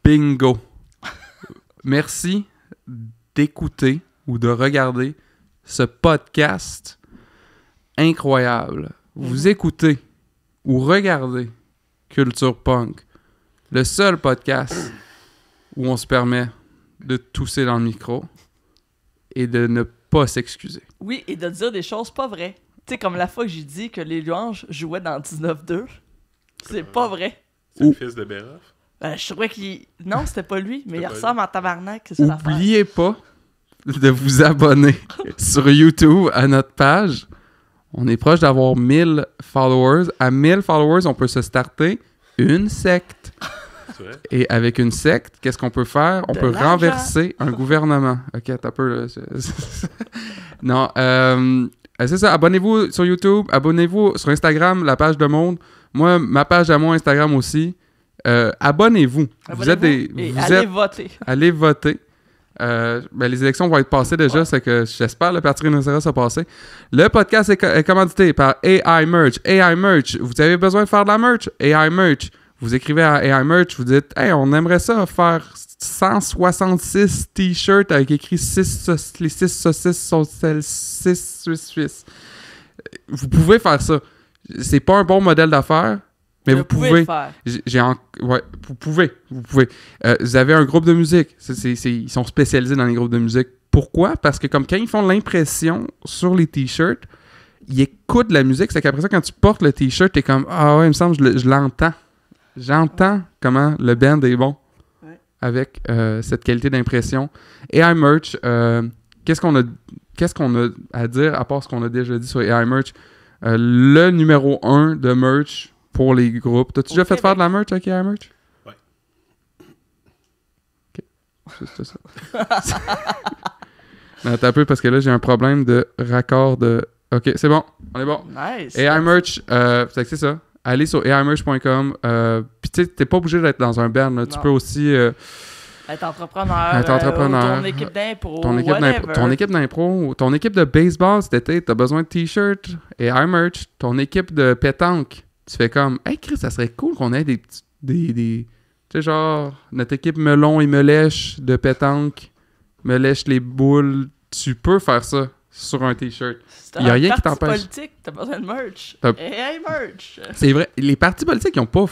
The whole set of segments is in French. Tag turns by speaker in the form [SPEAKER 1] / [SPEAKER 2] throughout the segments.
[SPEAKER 1] Bingo. Merci d'écouter ou de regarder ce podcast incroyable. Vous écoutez ou regardez Culture Punk, le seul podcast où on se permet de tousser dans le micro et de ne pas s'excuser.
[SPEAKER 2] Oui, et de dire des choses pas vraies. Tu sais, comme la fois que j'ai dit que les Louanges jouaient dans 19-2. C'est pas vrai.
[SPEAKER 3] C'est le fils de Béroff?
[SPEAKER 2] Je trouvais qu'il... Non, c'était pas lui, mais il
[SPEAKER 3] pas
[SPEAKER 2] ressemble en tabarnak, c'est ça l'affaire.
[SPEAKER 1] N'oubliez pas de vous abonner sur YouTube à notre page. On est proche d'avoir 1000 followers. À 1000 followers, on peut se starter une secte.
[SPEAKER 3] C'est vrai?
[SPEAKER 1] Et avec une secte, qu'est-ce qu'on peut faire? On
[SPEAKER 2] De
[SPEAKER 1] peut
[SPEAKER 2] l'argent.
[SPEAKER 1] renverser un gouvernement. Ok, t'as peu là. Non, c'est ça. Abonnez-vous sur YouTube. Abonnez-vous sur Instagram, la page de Monde. Moi, ma page à moi, Instagram aussi. Abonnez-vous. Vous êtes des...
[SPEAKER 2] Et
[SPEAKER 1] vous
[SPEAKER 2] allez
[SPEAKER 1] êtes...
[SPEAKER 2] voter.
[SPEAKER 1] Allez voter. Les élections vont être passées déjà, c'est que j'espère le Parti rhinocéros a passé. Le podcast est commandité par AI Merch. AI Merch, vous avez besoin de faire de la merch? AI Merch. Vous écrivez à AI Merch, vous dites « Hey, on aimerait ça faire 166 t-shirts avec écrit les 6 saucisses sont celles 6 suisses. » Vous pouvez faire ça. C'est pas un bon modèle d'affaires, mais vous pouvez.
[SPEAKER 2] le faire.
[SPEAKER 1] Ouais, vous pouvez. Vous avez un groupe de musique. Ils sont spécialisés dans les groupes de musique. Pourquoi? Parce que comme quand ils font l'impression sur les t-shirts, ils écoutent la musique. C'est qu'après ça, quand tu portes le t-shirt, t'es comme « Ah ouais, il me semble que je l'entends. » J'entends comment le band est bon avec cette qualité d'impression. AI Merch, qu'est-ce qu'on a à dire à part ce qu'on a déjà dit sur AI Merch? Le numéro 1 de merch pour les groupes. T'as-tu déjà fait faire de la merch avec AI Merch?
[SPEAKER 3] Ouais.
[SPEAKER 1] Ok. C'est ça. Non, t'as un peu parce que là, j'ai un problème de raccord de... Ok, c'est bon. On est bon.
[SPEAKER 2] Nice.
[SPEAKER 1] AI Merch, c'est ça. Allez sur aimerch.com. Puis tu sais, t'es pas obligé d'être dans un band. Là. Tu peux aussi...
[SPEAKER 2] Être entrepreneur. Ton équipe d'impro.
[SPEAKER 1] Ton équipe d'impro. Ton équipe de baseball cet été, t'as besoin de t-shirts. AI Merch. Ton équipe de pétanque. Tu fais comme... Hey Chris, ça serait cool qu'on ait des... Tu sais, genre... Notre équipe melon et melèche de pétanque. Melèche les boules. Tu peux faire ça sur un t-shirt. Il n'y a rien qui t'empêche.
[SPEAKER 2] Politique, t'as besoin de merch. Hey, merch.
[SPEAKER 1] C'est vrai. Les partis politiques, ils ont pas...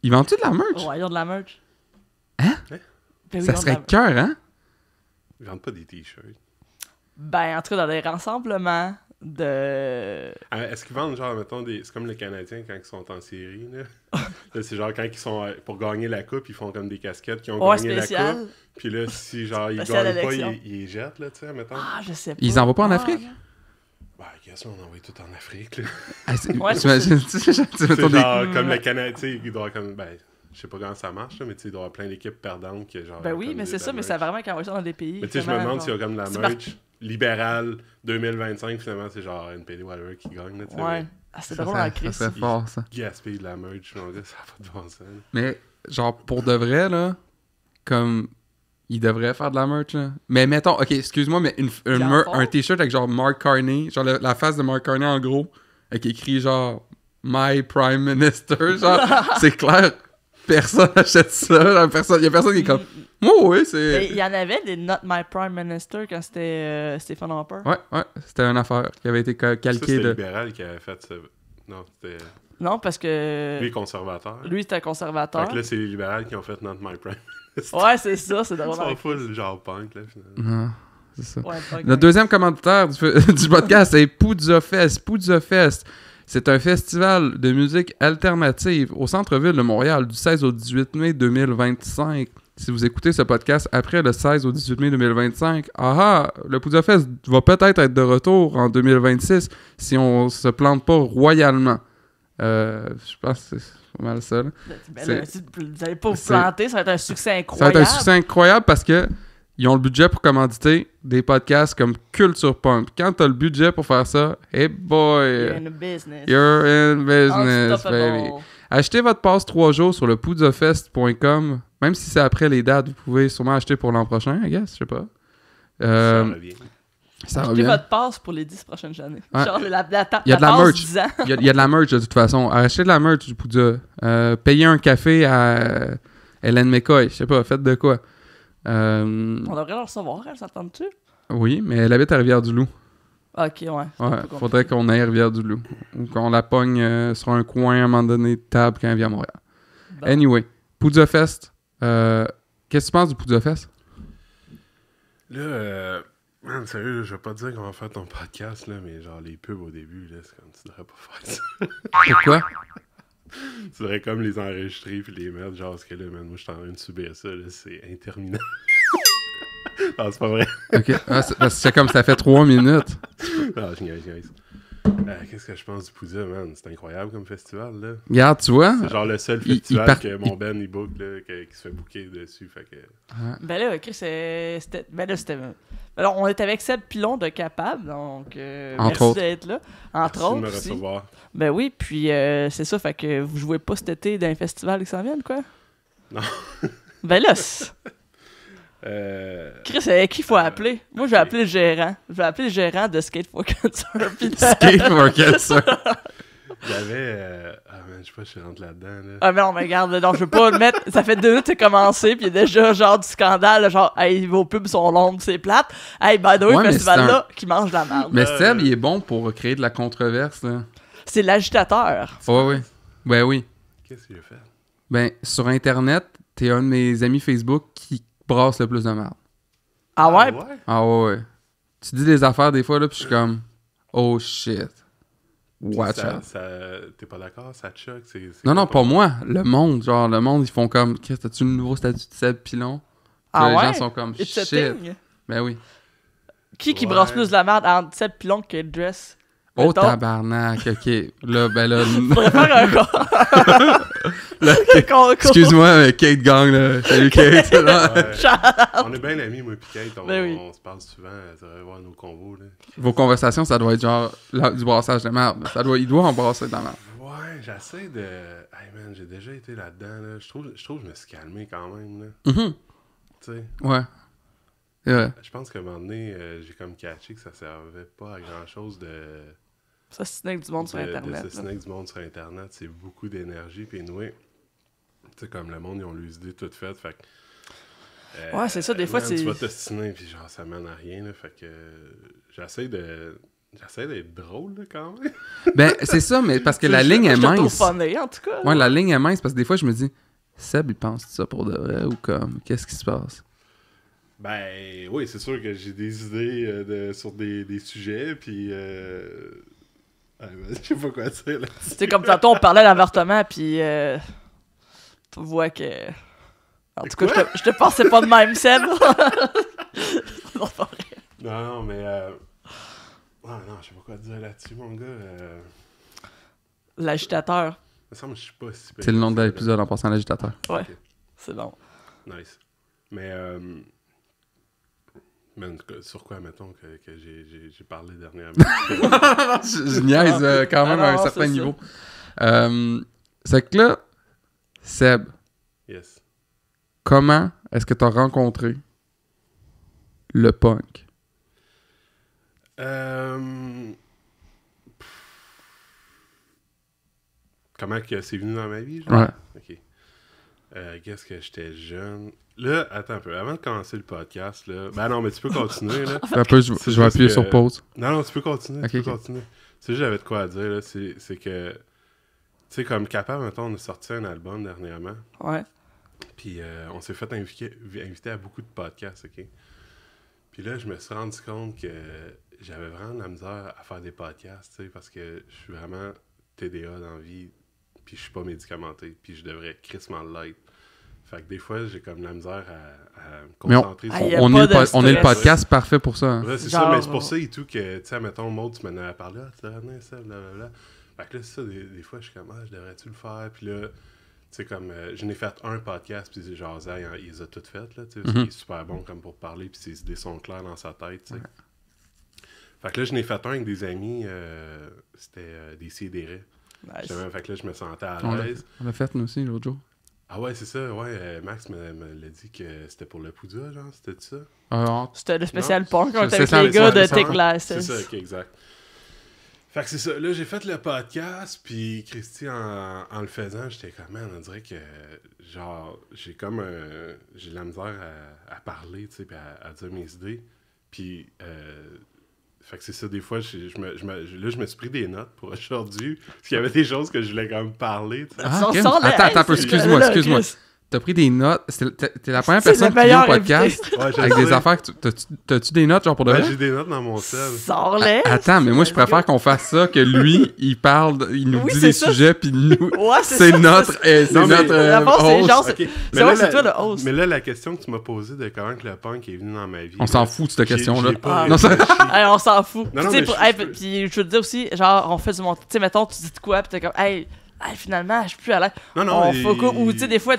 [SPEAKER 1] Ils vendent-tu de la merch?
[SPEAKER 2] Ouais, ils ont de la merch.
[SPEAKER 1] Hein?
[SPEAKER 2] Ben oui,
[SPEAKER 1] Ça serait cœur, hein?
[SPEAKER 3] Ils vendent pas des t-shirts.
[SPEAKER 2] Ben, en tout cas, dans des rassemblements de...
[SPEAKER 3] Est-ce qu'ils vendent, genre, mettons, c'est comme les Canadiens quand ils sont en série, là? Là, c'est genre quand ils sont pour gagner la coupe, ils font comme des casquettes qui ont gagné la coupe. Puis là, si genre ils gagnent pas, ils les jettent, là, tu sais, mettons.
[SPEAKER 2] Ah, je sais pas.
[SPEAKER 1] Ils envoient pas en Afrique?
[SPEAKER 3] Ben, qu'est-ce qu'on envoie tout en Afrique, là?
[SPEAKER 1] T'imagines,
[SPEAKER 3] c'est genre comme le Canadien, tu sais, il doit comme, ben... Je sais pas comment ça marche, là, mais tu sais, il doit y avoir plein d'équipes perdantes qui genre.
[SPEAKER 2] Ben oui, mais c'est ça, mais c'est vraiment quand on va dans des pays.
[SPEAKER 3] Mais tu sais, je me demande s'il y a comme de la merch libérale 2025, finalement, c'est genre NPD whatever qui gagne, là, tu sais.
[SPEAKER 2] Ouais. Ah, c'est drôle en crise.
[SPEAKER 1] Ça serait fort, ça.
[SPEAKER 3] Gaspiller de la merch, ça n'a pas de bon sens.
[SPEAKER 1] Mais, genre, pour de vrai, là, comme. Ils devraient faire de la merch, là. Mais mettons, ok, excuse-moi, mais un t-shirt avec genre Mark Carney, genre la face de Mark Carney en gros, avec écrit genre My Prime Minister, genre, c'est clair. Personne achète ça. Il y a personne qui est comme... Oh oui, c'est...
[SPEAKER 2] Il y en avait des Not My Prime Minister quand c'était Stephen Harper.
[SPEAKER 1] Ouais. C'était une affaire qui avait été calquée
[SPEAKER 3] ça, c'était libéral qui avait fait ça. Non, c'était...
[SPEAKER 2] Non, parce que...
[SPEAKER 3] Lui, conservateur.
[SPEAKER 2] Lui, c'était un conservateur.
[SPEAKER 3] Fait que là, c'est les libérales qui ont fait Not My Prime Minister.
[SPEAKER 2] Ouais, c'est ça. C'est drôle.
[SPEAKER 3] Ils sont full genre punk, là, finalement.
[SPEAKER 1] Non, c'est ça.
[SPEAKER 2] Ouais,
[SPEAKER 1] Notre deuxième commanditaire du podcast, c'est Poudza Fest. Poudza Fest. C'est un festival de musique alternative au centre-ville de Montréal du 16 au 18 mai 2025. Si vous écoutez ce podcast après le 16 au 18 mai 2025, le Poudza Fest va peut-être être de retour en 2026 si on se plante pas royalement. Je pense que c'est pas mal ça. Là.
[SPEAKER 2] Vous allez pas vous planter, ça va être un succès incroyable.
[SPEAKER 1] Ça va être un succès incroyable parce que ils ont le budget pour commanditer des podcasts comme Culture Punk. Quand t'as le budget pour faire ça, hey boy!
[SPEAKER 2] You're in business.
[SPEAKER 1] You're in business, baby. Achetez votre passe 3 jours sur le poudzafest.com. Même si c'est après les dates, vous pouvez sûrement acheter pour l'an prochain, I guess, je sais pas.
[SPEAKER 3] Ça revient.
[SPEAKER 2] Achetez votre passe pour les 10 prochaines années.
[SPEAKER 1] Ouais.
[SPEAKER 2] Genre
[SPEAKER 1] Il y a de la merch. Il y a de la merch de toute façon. Achetez de la merch du Poudza. Payez un café à Hélène McCoy, je sais pas, faites de quoi?
[SPEAKER 2] On devrait la recevoir, elle s'entend-tu?
[SPEAKER 1] Oui, mais elle habite à Rivière-du-Loup.
[SPEAKER 2] Ok, ouais.
[SPEAKER 1] Ouais, faudrait qu'on aille à Rivière-du-Loup. Ou qu'on la pogne sur un coin à un moment donné de table quand elle vient à Montréal. Bon. Anyway, Poudja Fest. Qu'est-ce que tu penses du Poudja Fest?
[SPEAKER 3] Là, man, sérieux, je vais pas te dire qu'on va faire ton podcast, là, mais genre les pubs au début, là, c'est comme tu devrais pas faire ça.
[SPEAKER 1] Pourquoi?
[SPEAKER 3] Tu devrais comme les enregistrer puis les mettre, genre, parce que là, man, moi, je suis en train de subir ça, là, c'est interminable. Non, c'est pas vrai.
[SPEAKER 1] Ok, parce que c'est comme ça fait 3 minutes.
[SPEAKER 3] Non, je niaise. Qu'est-ce que je pense du Poudja, man? C'est incroyable comme festival, là.
[SPEAKER 1] Regarde, tu vois?
[SPEAKER 3] C'est genre le seul festival que mon Ben, il book, là, qui se fait booker dessus, fait que...
[SPEAKER 2] Ben là, Chris, c'était... Ben là, c'était... Alors, on était avec Seb Pilon de Capable, donc merci d'être là. Entre autres,
[SPEAKER 3] merci de me recevoir.
[SPEAKER 2] Ben oui, puis c'est ça, fait que vous jouez pas cet été dans un festival qui s'en viennent, quoi?
[SPEAKER 3] Non.
[SPEAKER 2] Ben là, Chris, c'est qui faut appeler? Moi, je vais appeler le gérant. Je vais appeler le gérant de Skate for Cancer.
[SPEAKER 1] Skate for Cancer.
[SPEAKER 3] J'avais... Ah, man, je sais pas, je rentre là-dedans, là.
[SPEAKER 2] Ah, mais non, mais regarde, non, je veux pas le mettre... Ça fait 2 minutes que c'est commencé, puis il y a déjà, genre, du scandale, genre, hey, vos pubs sont longues, c'est plate. Hey, by the way, le festival-là, qui mange de la merde.
[SPEAKER 1] Mais Seb, il est bon pour créer de la controverse, là.
[SPEAKER 2] C'est l'agitateur.
[SPEAKER 1] Ouais, oui. Ben oui.
[SPEAKER 3] Qu'est-ce qu'il a fait?
[SPEAKER 1] Ben, sur Internet, t'es un de mes amis Facebook qui brasse le plus de merde.
[SPEAKER 2] Ah ouais?
[SPEAKER 1] Ah ouais. Tu dis des affaires des fois, là, puis je suis comme... Oh shit. Watch out.
[SPEAKER 3] T'es pas d'accord? Ça te choque?
[SPEAKER 1] Non, pas moi. Le monde. Genre, le monde, ils font comme... Qu'est-ce que t'as-tu le nouveau statut de Seb Pilon?
[SPEAKER 2] Ah
[SPEAKER 1] les
[SPEAKER 2] ouais?
[SPEAKER 1] gens sont comme... Shit. Ben oui.
[SPEAKER 2] Qui brasse plus de la merde entre Seb Pilon que Dress?
[SPEAKER 1] Oh, tabarnak, ok. Là, ben là...
[SPEAKER 2] Faudrait faire un
[SPEAKER 1] Excuse-moi, Kate Gang, là. Salut, Kate.
[SPEAKER 3] On est bien amis, moi et Kate. On se parle souvent. Ça devrait voir nos convos, là.
[SPEAKER 1] Vos conversations, ça doit être genre du brassage de merde. Il doit en brasser de la merde.
[SPEAKER 3] Ouais, j'essaie de... Hey, man, j'ai déjà été là-dedans, là. Je trouve que je me suis calmé quand même, là.
[SPEAKER 1] Tu
[SPEAKER 3] sais?
[SPEAKER 1] Ouais. Yeah.
[SPEAKER 3] Je pense qu'à un moment donné, j'ai comme catché que ça servait pas à grand-chose de...
[SPEAKER 2] S'assiner avec du monde sur Internet.
[SPEAKER 3] S'assiner avec du monde sur Internet, c'est beaucoup d'énergie. Puis anyway, tu sais, comme le monde, ils ont leurs idées toutes faites. Fait que...
[SPEAKER 2] ouais, c'est ça, des fois, c'est...
[SPEAKER 3] Tu vas t'assiner, puis genre, ça mène à rien, là. Fait que j'essaie d'être drôle, là, quand même.
[SPEAKER 1] Ben, c'est ça, mais parce que la ligne est mince.
[SPEAKER 2] En tout cas.
[SPEAKER 1] Ouais, la ligne est mince, parce que des fois, je me dis, Seb, il pense ça pour de vrai, ou comme, qu'est-ce qui se passe?
[SPEAKER 3] Ben, oui, c'est sûr que j'ai des idées sur des sujets, puis... je sais pas quoi dire, là.
[SPEAKER 2] Tu sais, comme tantôt, on parlait d'avortement, puis... tu vois que... En tout cas, je te pensais pas de même, Seb. Non, c'est pas vrai.
[SPEAKER 3] Non, mais... Ah non, je sais pas quoi dire là-dessus, mon gars.
[SPEAKER 2] L'agitateur.
[SPEAKER 3] Il me semble que je suis pas si...
[SPEAKER 1] C'est le nom de l'épisode en passant, l'agitateur.
[SPEAKER 2] Ouais,
[SPEAKER 3] okay.
[SPEAKER 2] C'est bon.
[SPEAKER 3] Nice. Mais... Man, sur quoi, mettons, que j'ai parlé dernièrement?
[SPEAKER 1] je niaise quand même à un certain niveau. C'est que là, Seb,
[SPEAKER 3] yes.
[SPEAKER 1] Comment est-ce que tu as rencontré le punk?
[SPEAKER 3] Comment que c'est venu dans ma vie? Genre?
[SPEAKER 1] Ouais.
[SPEAKER 3] OK. Qu'est-ce que j'étais jeune... Là, attends un peu. Avant de commencer le podcast, là... Ben non, mais tu peux continuer, là.
[SPEAKER 1] Un peu, je vais appuyer sur pause.
[SPEAKER 3] Non, tu peux continuer.
[SPEAKER 1] Okay,
[SPEAKER 3] tu peux continuer. C'est juste j'avais de quoi à dire, là. C'est que... Tu sais, comme Capable, maintenant, on a sorti un album dernièrement.
[SPEAKER 2] Ouais.
[SPEAKER 3] Puis on s'est fait inviter à beaucoup de podcasts, OK? Puis là, je me suis rendu compte que j'avais vraiment de la misère à faire des podcasts, tu sais, parce que je suis vraiment TDA dans la vie, puis je suis pas médicamenté, puis je devrais crissement l'être. Fait que des fois, j'ai comme la misère à me concentrer sur...
[SPEAKER 1] On est le podcast parfait pour ça. Hein.
[SPEAKER 3] Ouais, c'est ça, mais c'est pour ça et tout que, tu sais, mettons, Maud, tu m'en avais parlé, tu sais, ça, blablabla. Fait que là, c'est ça, des fois, je suis comme, je devrais-tu le faire? Puis là, tu sais, comme, je n'ai fait un podcast, puis genre, il les a toutes faites, là, tu sais, il est super bon comme pour parler, puis ses idées sont claires dans sa tête, tu sais. Fait que là, je n'ai fait un avec des amis, c'était des sidérés. Nice. Fait que là, je me sentais à l'aise.
[SPEAKER 1] On l'a fait, nous aussi, l'autre jour.
[SPEAKER 3] Ah ouais, c'est ça, ouais. Max me l'a dit que c'était pour le Poudja, genre, c'était ça?
[SPEAKER 2] C'était le spécial punk, on était avec les gars de Tech Glasses.
[SPEAKER 3] C'est ça, ok, exact. Fait que c'est ça. Là, j'ai fait le podcast, puis Christy, en le faisant, j'étais comme, man, on dirait que, genre, j'ai de la misère à parler, tu sais, puis à dire mes idées. Puis, fait que c'est ça, des fois, là, je me suis pris des notes pour aujourd'hui, parce qu'il y avait des choses que je voulais quand même parler, tu sais.
[SPEAKER 1] Attends, excuse-moi. T'as pris des notes. T'es la première personne qui vient au podcast avec des affaires. T'as-tu des notes, genre pour de vrai?
[SPEAKER 3] J'ai des notes dans mon sel.
[SPEAKER 2] Sors-les!
[SPEAKER 1] Attends, mais moi, je préfère qu'on fasse ça que lui, il parle, il nous dit des sujets, puis nous.
[SPEAKER 2] Ouais,
[SPEAKER 1] c'est notre. C'est notre
[SPEAKER 2] host. C'est toi le host.
[SPEAKER 3] Mais là, la question que tu m'as posée de comment que le punk est venu dans ma vie.
[SPEAKER 1] On s'en fout de cette question-là.
[SPEAKER 2] On s'en fout.
[SPEAKER 3] Puis
[SPEAKER 2] je veux te dire aussi, genre, on fait du montage. Tu sais, mettons, tu dis de quoi, puis t'es comme, hey, finalement, je suis plus à l'aise.
[SPEAKER 3] Non.
[SPEAKER 2] Ou tu sais, des fois,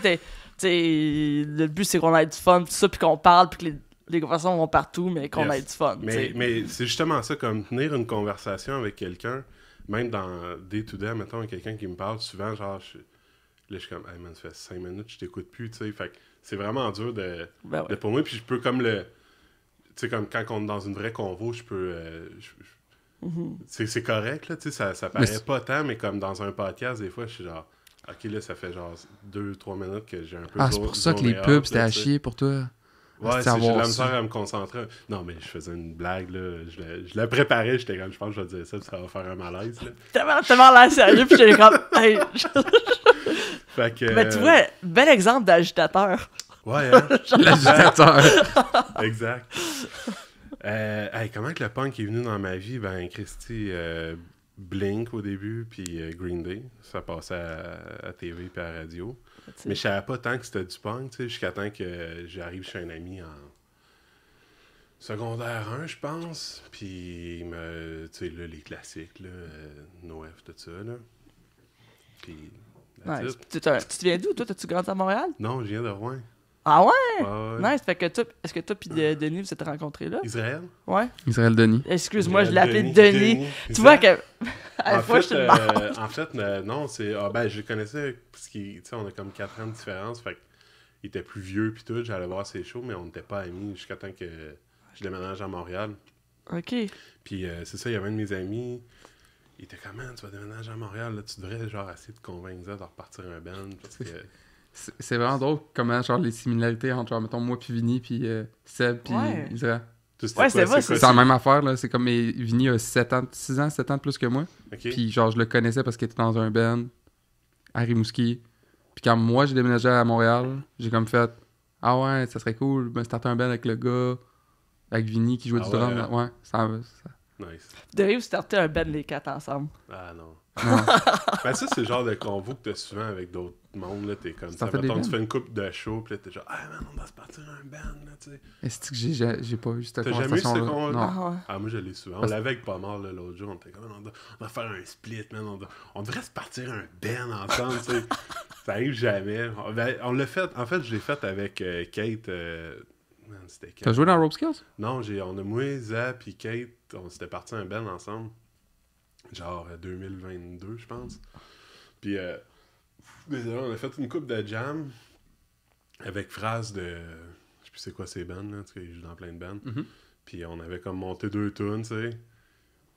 [SPEAKER 2] le but, c'est qu'on ait du fun, tout ça, puis qu'on parle, puis que les conversations vont partout, mais qu'on ait du fun.
[SPEAKER 3] Mais c'est justement ça, comme tenir une conversation avec quelqu'un, même dans day-to-day, mettons, quelqu'un qui me parle souvent, genre, je suis comme, hey man, ça fait 5 minutes, je t'écoute plus, tu sais. Fait que c'est vraiment dur de pour moi, puis je peux comme tu sais, comme quand on est dans une vraie convo, je peux. C'est correct, là, tu sais, ça paraît pas tant, mais comme dans un podcast, des fois, je suis genre. Ok, là, ça fait genre 2-3 minutes que j'ai un peu...
[SPEAKER 1] c'est pour ça que les pubs, c'était à chier pour toi.
[SPEAKER 3] Ouais, j'ai de la misère à me concentrer. Non, mais je faisais une blague, là. Je la préparais, j'étais comme, je pense que je vais dire ça, puis ça va faire un malaise, là.
[SPEAKER 2] Tellement l'air sérieux, puis j'étais comme... Hey.
[SPEAKER 3] Fait que...
[SPEAKER 2] Mais tu vois, bel exemple d'agitateur.
[SPEAKER 3] Ouais, hein?
[SPEAKER 1] L'agitateur.
[SPEAKER 3] Exact. Hey, comment que le punk est venu dans ma vie? Ben, Christy... Blink au début, puis Green Day. Ça passait à TV puis à la radio. Mais je savais pas tant que c'était du punk, tu sais, jusqu'à temps que j'arrive chez un ami en secondaire 1, je pense. Puis, tu sais, là, les classiques, là, NoF, tout ça, là. Puis,
[SPEAKER 2] nice. Tu viens d'où, toi? T'as-tu grandi à Montréal?
[SPEAKER 3] Non, je viens de Rouen.
[SPEAKER 2] Ah ouais? Nice. Fait que est-ce que toi puis Denis, vous êtes rencontrés là?
[SPEAKER 3] Israël?
[SPEAKER 2] Ouais.
[SPEAKER 1] Israël Denis.
[SPEAKER 2] Excuse-moi, je l'ai appelé Denis. Tu vois que...
[SPEAKER 3] En fait, non, c'est... je le connaissais parce qu'on a comme 4 ans de différence, fait qu'il était plus vieux puis tout, j'allais voir ses shows, mais on n'était pas amis jusqu'à temps que je déménage à Montréal.
[SPEAKER 2] OK.
[SPEAKER 3] Puis c'est ça, il y avait un de mes amis, il était comme, man, tu vas déménager à Montréal, là, tu devrais genre essayer de convaincre ça de repartir un band, parce que...
[SPEAKER 1] C'est vraiment drôle comment, genre, les similarités entre, genre, mettons, moi puis Vinny, puis Seb, puis Israël. C'est la même affaire, là. C'est comme Vinny a 7 ans de plus que moi.
[SPEAKER 3] Okay.
[SPEAKER 1] Puis, genre, je le connaissais parce qu'il était dans un band à Rimouski. Puis, quand moi, j'ai déménagé à Montréal, j'ai comme fait ah ouais, ça serait cool. Ben, starter un band avec le gars, avec Vinny qui jouait du drum.
[SPEAKER 3] Hein?
[SPEAKER 1] Ouais, ça.
[SPEAKER 3] Nice.
[SPEAKER 2] Vous devriez starter un band les 4 ensemble.
[SPEAKER 3] Ah non. Ben ça, c'est le genre de convo que t'as souvent avec d'autres mondes, là, t'es comme ça. Mettons, tu fais une coupe de show, pis là, t'es genre, ah man, on va se partir un band, là, tu sais.
[SPEAKER 1] Est-ce que j'ai pas eu cette
[SPEAKER 3] conversation-là? T'as jamais eu cette
[SPEAKER 1] conversation-là?
[SPEAKER 3] Non. Ah, moi, je l'ai souvent. On l'avait avec pas mal, là, l'autre jour, on était comme, on va faire un split, man, on devrait se partir un band ensemble, tu sais. Ça arrive jamais. On l'a fait, en fait, je l'ai fait avec Kate, man, c'était Kate.
[SPEAKER 1] T'as joué dans Rope Skills?
[SPEAKER 3] Non, on a moi, Zap et Kate, on s'était parti un band ensemble. Genre 2022, je pense. Puis, désolé, on a fait une coupe de jam avec phrase de... Je sais plus c'est quoi ces bands, là, parce qu'ils jouent dans plein de bands.
[SPEAKER 1] Mm-hmm.
[SPEAKER 3] Puis on avait comme monté 2 tunes, tu sais.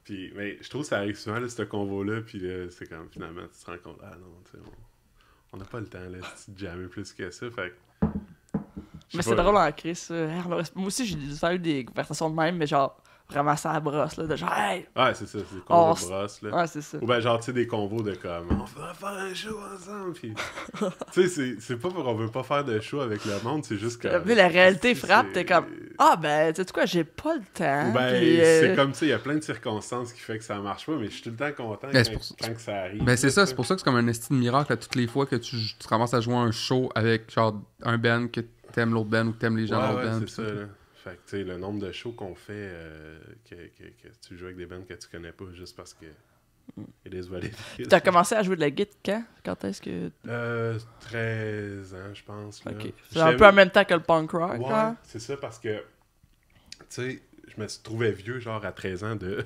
[SPEAKER 3] Puis, mais je trouve que ça arrive souvent, là, ce convo-là, puis là, c'est comme, finalement, tu te rends compte, ah non, tu sais, on n'a pas le temps, là, de jammer plus que ça, fait que...
[SPEAKER 2] Mais c'est drôle en Chris. Moi aussi, j'ai eu des conversations de même, mais genre... Vraiment ça brosse, là, de genre, hey!
[SPEAKER 3] Ouais, c'est ça, c'est des convos de brosse, là.
[SPEAKER 2] Ouais, c'est ça.
[SPEAKER 3] Ou ben, genre, tu sais, des convos de comme, on va faire un show ensemble, pis... tu sais, c'est pas qu'on veut pas faire de show avec le monde, c'est juste que...
[SPEAKER 2] La réalité frappe, t'es comme, ah, ben, tu sais quoi, j'ai pas le temps.
[SPEAKER 3] Ben,
[SPEAKER 2] pis,
[SPEAKER 3] c'est comme, tu sais, il y a plein de circonstances qui fait que ça marche pas, mais je suis tout le temps content quand que ça arrive.
[SPEAKER 1] Ben, c'est ça, c'est pour ça que c'est comme un esti de miracle, à toutes les fois que tu te ramasses à jouer un show avec, genre, un band que t'aimes l'autre band ou que t'aimes les gens de l'autre band.
[SPEAKER 3] c'est ça, là. Fait que, tu sais, le nombre de shows qu'on fait, que tu joues avec des bands que tu connais pas juste parce que. It is what it is.
[SPEAKER 2] T'as commencé à jouer de la guitare quand? Quand est-ce que.
[SPEAKER 3] 13 ans, je pense. Là.
[SPEAKER 2] Ok. C'est un peu en même temps que le punk rock.
[SPEAKER 3] Ouais,
[SPEAKER 2] hein?
[SPEAKER 3] C'est ça parce que. Tu sais, je me suis trouvé vieux, genre à 13 ans, de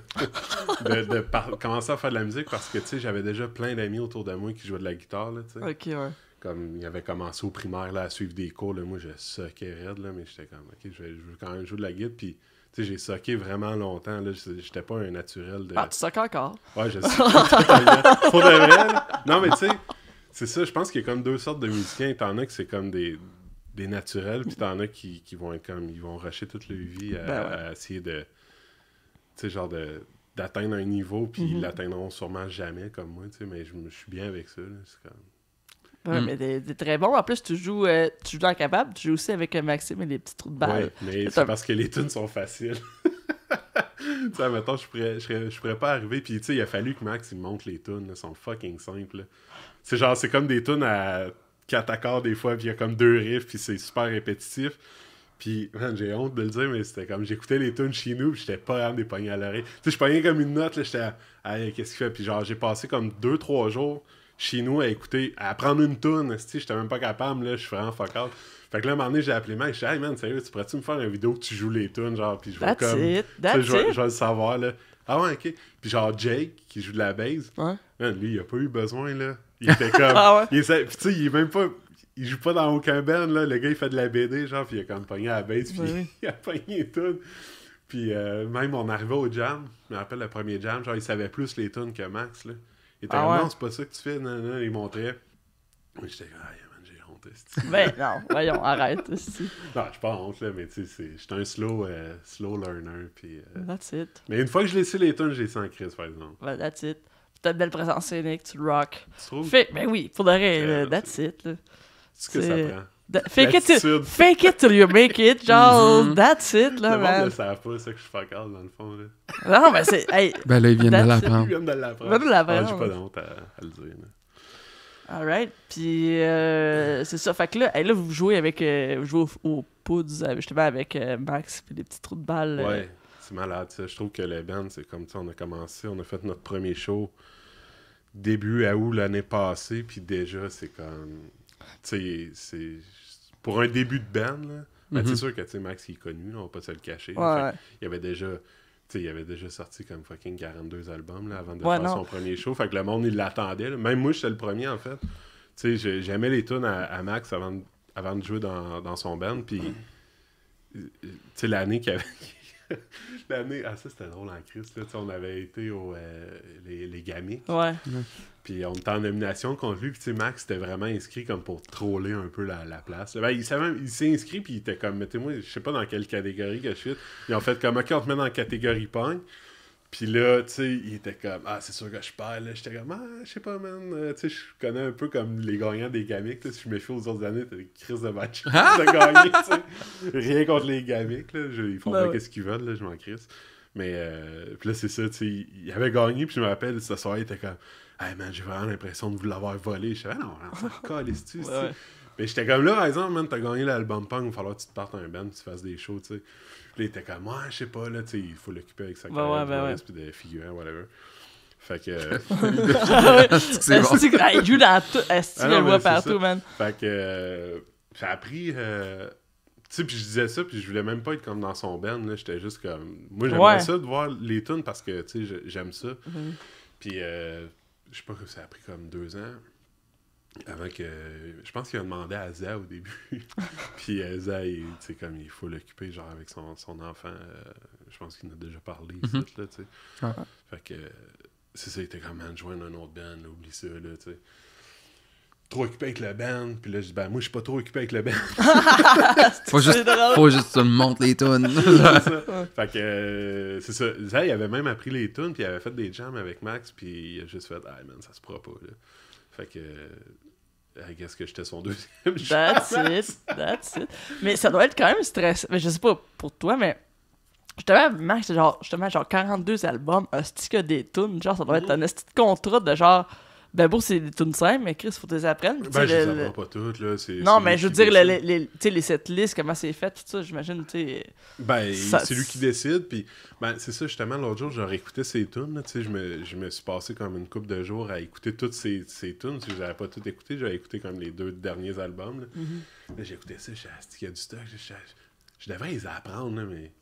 [SPEAKER 3] commencer à faire de la musique parce que, tu sais, j'avais déjà plein d'amis autour de moi qui jouaient de la guitare, là, tu sais.
[SPEAKER 2] Ok, ouais.
[SPEAKER 3] comme il avait commencé au primaire là, à suivre des cours, là, moi je soquais raide, là, mais j'étais comme ok, je veux quand même jouer de la guitare, puis tu sais, j'ai soqué vraiment longtemps, là, j'étais pas un naturel de...
[SPEAKER 2] Ah, tu soques encore?
[SPEAKER 3] Ouais, je sais. Pour de vrai, là. Non, mais tu sais, c'est ça, je pense qu'il y a comme deux sortes de musiciens, t'en as que c'est comme des naturels, puis t'en as qui vont être comme, ils vont rusher toute leur vie à essayer de, tu sais, genre d'atteindre un niveau, puis ils l'atteindront sûrement jamais, comme moi, tu sais, mais je suis bien avec ça, là, c'est comme...
[SPEAKER 2] Ouais, mais t'es très bon. En plus, tu joues dans Capable, tu joues aussi avec Maxime et les petits trous de balle.
[SPEAKER 3] Oui, mais c'est parce que les tunes sont faciles. Tu sais, mettons, je pourrais pas arriver, puis tu sais, il a fallu que Max il me montre les tunes, elles sont fucking simples. C'est genre, c'est comme des tunes à 4 accords des fois, puis il y a comme 2 riffs, puis c'est super répétitif. Puis, man, j'ai honte de le dire, mais c'était comme, j'écoutais les tunes chez nous, puis j'étais pas capable de les pogner à l'oreille. Tu sais, je pognais comme une note, là, j'étais, hey, qu'est-ce qu'il fait? Puis genre, j'ai passé comme 2-3 jours chez nous à écouter, à apprendre une tune, j'étais même pas capable, là, je suis vraiment fuck out. Fait que là, à un moment donné, j'ai appelé Max, je dit, hey man, sérieux, tu pourrais-tu me faire une vidéo que tu joues les tunes, genre, puis je vais comme... Je vais le savoir, là. Ah ouais, ok. Puis genre, Jake, qui joue de la bass, man, lui, il a pas eu besoin, là. Il était comme... Puis tu sais, il est même pas... Il joue pas dans aucun band, là. Le gars, il fait de la BD, genre, puis il a comme pogné à la bass, puis il a pogné les tunes. Puis même, on arrivait au jam, je me rappelle le premier jam, genre, il savait plus les tunes que Max, là. Il était comme, non, c'est pas ça que tu fais, non, non, il montrait. Moi, j'étais comme, man, j'ai honte,
[SPEAKER 2] ben non, voyons, arrête, aussi.
[SPEAKER 3] Non, je suis pas honte, là, mais tu sais, j'étais un slow learner, puis...
[SPEAKER 2] That's it.
[SPEAKER 3] Mais une fois que je l'ai su les tunes, j'ai sans crise, par exemple.
[SPEAKER 2] Ben, that's it. T'as une belle présence scénique, tu le rock.
[SPEAKER 3] Tu trouves?
[SPEAKER 2] Ben oui, pour de vrai, that's it, là.
[SPEAKER 3] C'est ce que ça prend.
[SPEAKER 2] Fake it till you make it, genre, that's it, là,
[SPEAKER 3] man. Le monde ne savent pas, c'est que je suis fuck out, dans le fond, là.
[SPEAKER 2] Non, mais c'est... Hey,
[SPEAKER 1] ben là, ils viennent de l'apprendre.
[SPEAKER 3] Ils viennent de l'apprendre. J'ai pas de honte à le dire, là.
[SPEAKER 2] Alright, puis c'est ça, fait que là, vous jouez avec, vous jouez au Pouds, justement, avec Max, puis les petits trous de balle.
[SPEAKER 3] Ouais, c'est malade, ça. Je trouve que les bands, c'est comme ça, on a commencé, on a fait notre premier show début août l'année passée, puis déjà, c'est comme... Tu sais, c'est... Pour un début de band, là, ben, c'est sûr que, tu sais, Max, il est connu, là, on va pas se le cacher.
[SPEAKER 2] Ouais.
[SPEAKER 3] Il avait déjà sorti comme fucking 42 albums, là, avant de faire son premier show. Fait que le monde, il l'attendait, là. Même moi, j'étais le premier, en fait. Tu sais, j'aimais les tunes à Max avant de jouer dans son band, puis... Tu sais, l'année qu'il y avait... ça c'était drôle en Christ, là. On avait été les Gamiques.
[SPEAKER 2] Ouais.
[SPEAKER 3] Puis on était en nomination contre lui. Puis tu sais, Max était vraiment inscrit comme pour troller un peu la place. Ben, il s'est inscrit, puis il était comme, mettez-moi, je sais pas dans quelle catégorie que je suis. Ils ont fait comme, ok, on te met dans la catégorie punk. Puis là, tu sais, il était comme, c'est sûr que je perds, là. J'étais comme, je sais pas, man. Tu sais, je connais un peu comme les gagnants des Gamiques, là. Si je me fie aux autres années, t'as des crises de match de gagner, tu sais. Rien contre les Gamiques, là. Ils font bien qu'est-ce qu'ils veulent, là. Je m'en crisse. Mais, puis là, c'est ça, tu sais. Il avait gagné, puis je me rappelle, ce soir, il était comme, hey man, j'ai vraiment l'impression de vous l'avoir volé. Je disais, non, ça calisse-tu, ouais. Mais j'étais comme là, par exemple, man, t'as gagné l'album punk, il va falloir que tu te partes un band, que tu fasses des shows, tu sais. Puis là, il était comme, je sais pas, là, tu sais, il faut l'occuper avec sa carrière, puis des figurants, whatever. Fait que.
[SPEAKER 2] C'est bon. Il joue dans tout. Il le voit partout, man.
[SPEAKER 3] Fait que. J'ai appris. Tu sais, puis je disais ça, puis je voulais même pas être comme dans son band, là. J'étais juste comme. Moi, j'aimerais ça de voir les tunes parce que, tu sais, j'aime ça. Puis, je sais pas que ça a pris comme 2 ans. Avant que... Je pense qu'il a demandé à Za au début. Puis Za, tu sais, comme il faut l'occuper, genre, avec son enfant. Je pense qu'il en a déjà parlé ici, là, tu sais. Fait que... C'est ça, il était comme, man, joindre un autre band, là, oublie ça, là, tu sais. Trop occupé avec le band. Puis là, je dis, ben, moi, je suis pas trop occupé avec le band.
[SPEAKER 1] faut juste que tu me montres les tunes.
[SPEAKER 3] Fait que, c'est ça. Za, il avait même appris les tunes, puis il avait fait des jams avec Max, puis il a juste fait, man, ça se pourra pas, là. Fait que... I guess que j'étais son deuxième choix.
[SPEAKER 2] That's it. Mais ça doit être quand même stressant. Je sais pas pour toi, mais justement, Max, genre 42 albums, un stick des tunes, genre ça doit être un esti de contrat de genre, ben bon, c'est des tunes simples, mais Chris, faut te les apprendre.
[SPEAKER 3] Ben, je les apprends pas toutes, là.
[SPEAKER 2] Non, mais je veux dire, les setlists, comment c'est fait, tout ça, j'imagine, tu sais.
[SPEAKER 3] Ben, c'est lui qui décide, puis ben, c'est ça, justement, l'autre jour, j'ai réécouté ses tunes, tu sais, je me suis passé comme une couple de jours à écouter toutes ses tunes, si je n'avais pas tout écouté, j'avais écouté comme les 2 derniers albums, là. Là, j'ai écouté ça, j'ai dit qu'il y a du stock, je devrais les apprendre, là, mais,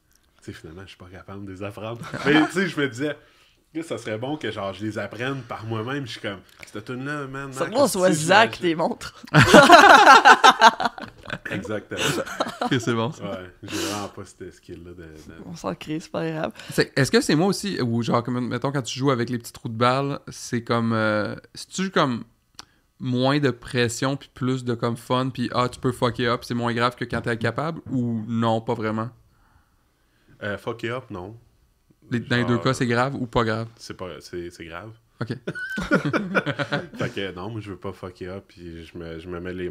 [SPEAKER 3] tu sais, finalement, je suis pas capable de les apprendre. Mais, tu sais, je me disais, Ça serait bon que genre je les apprenne par moi-même. Je suis comme, cette tune-là, man.
[SPEAKER 2] Ça va, soit Zach qui les montre.
[SPEAKER 3] Exactement.
[SPEAKER 1] Ok, c'est bon. Ça.
[SPEAKER 3] Ouais, j'ai vraiment pas cette skill-là.
[SPEAKER 2] On s'en crée, c'est pas grave.
[SPEAKER 1] Est-ce que c'est moi aussi, ou genre, comme, mettons, quand tu joues avec les petits trous de balles, c'est comme. C'est-tu comme moins de pression, puis plus de comme fun, puis tu peux fucker up, c'est moins grave que quand t'es capable, ou non, pas vraiment?
[SPEAKER 3] Fuck it up, non.
[SPEAKER 1] Dans les deux cas, c'est grave ou pas grave?
[SPEAKER 3] C'est grave.
[SPEAKER 1] Ok.
[SPEAKER 3] Fait que non, moi je veux pas fuck it up, puis je me mets les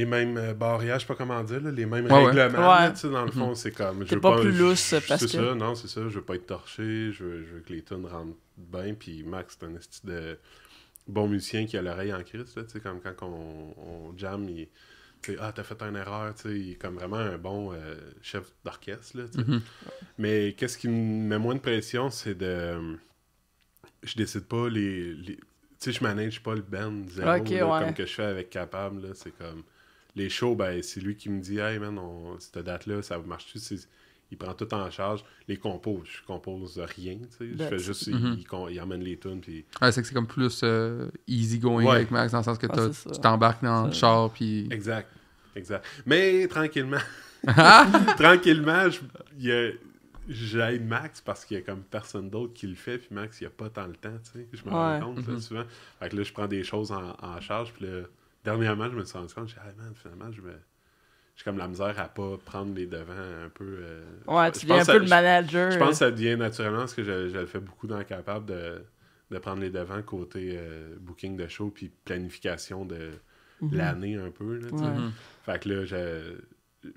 [SPEAKER 3] mêmes barrières, je sais pas comment dire, là, les mêmes règlements.
[SPEAKER 2] Ouais.
[SPEAKER 3] Là, dans le fond, c'est comme.
[SPEAKER 2] T'es pas plus lousse parce que.
[SPEAKER 3] C'est ça, non, c'est ça. Je veux pas être torché, je veux que les tunes rentrent bien, puis Max, c'est un esti de bon musicien qui a l'oreille en crise, là, tu sais, comme quand on jam, il. T'as fait une erreur, tu sais, il est comme vraiment un bon chef d'orchestre, là, tu sais. Mais qu'est-ce qui me met moins de pression, c'est de... Je décide pas les... Tu sais, je manage pas le band zéro, là, comme que je fais avec Capable, là, c'est comme... Les shows, ben, c'est lui qui me dit « Hey, man, cette date-là, ça marche-tu? » Il prend tout en charge. Les compos, je compose rien, tu sais. Je fais juste... Il emmène les tunes, puis...
[SPEAKER 1] C'est que c'est comme plus easy going avec Max, dans le sens que tu t'embarques dans le char, puis...
[SPEAKER 3] Exact. Mais tranquillement, j'aide Max parce qu'il y a comme personne d'autre qui le fait, puis Max, il a pas tant le temps, tu sais. Je me rends compte, là, souvent. Fait que là, je prends des choses en charge, puis là, dernièrement, je me suis rendu compte, je dis, hey man, finalement, j'ai comme la misère à pas prendre les devants un peu.
[SPEAKER 2] Tu deviens un peu le manager.
[SPEAKER 3] Je pense que ça devient naturellement, parce que je le fais beaucoup dans Capable de prendre les devants côté booking de show, puis planification de l'année un peu, là, tu sais. Fait que là,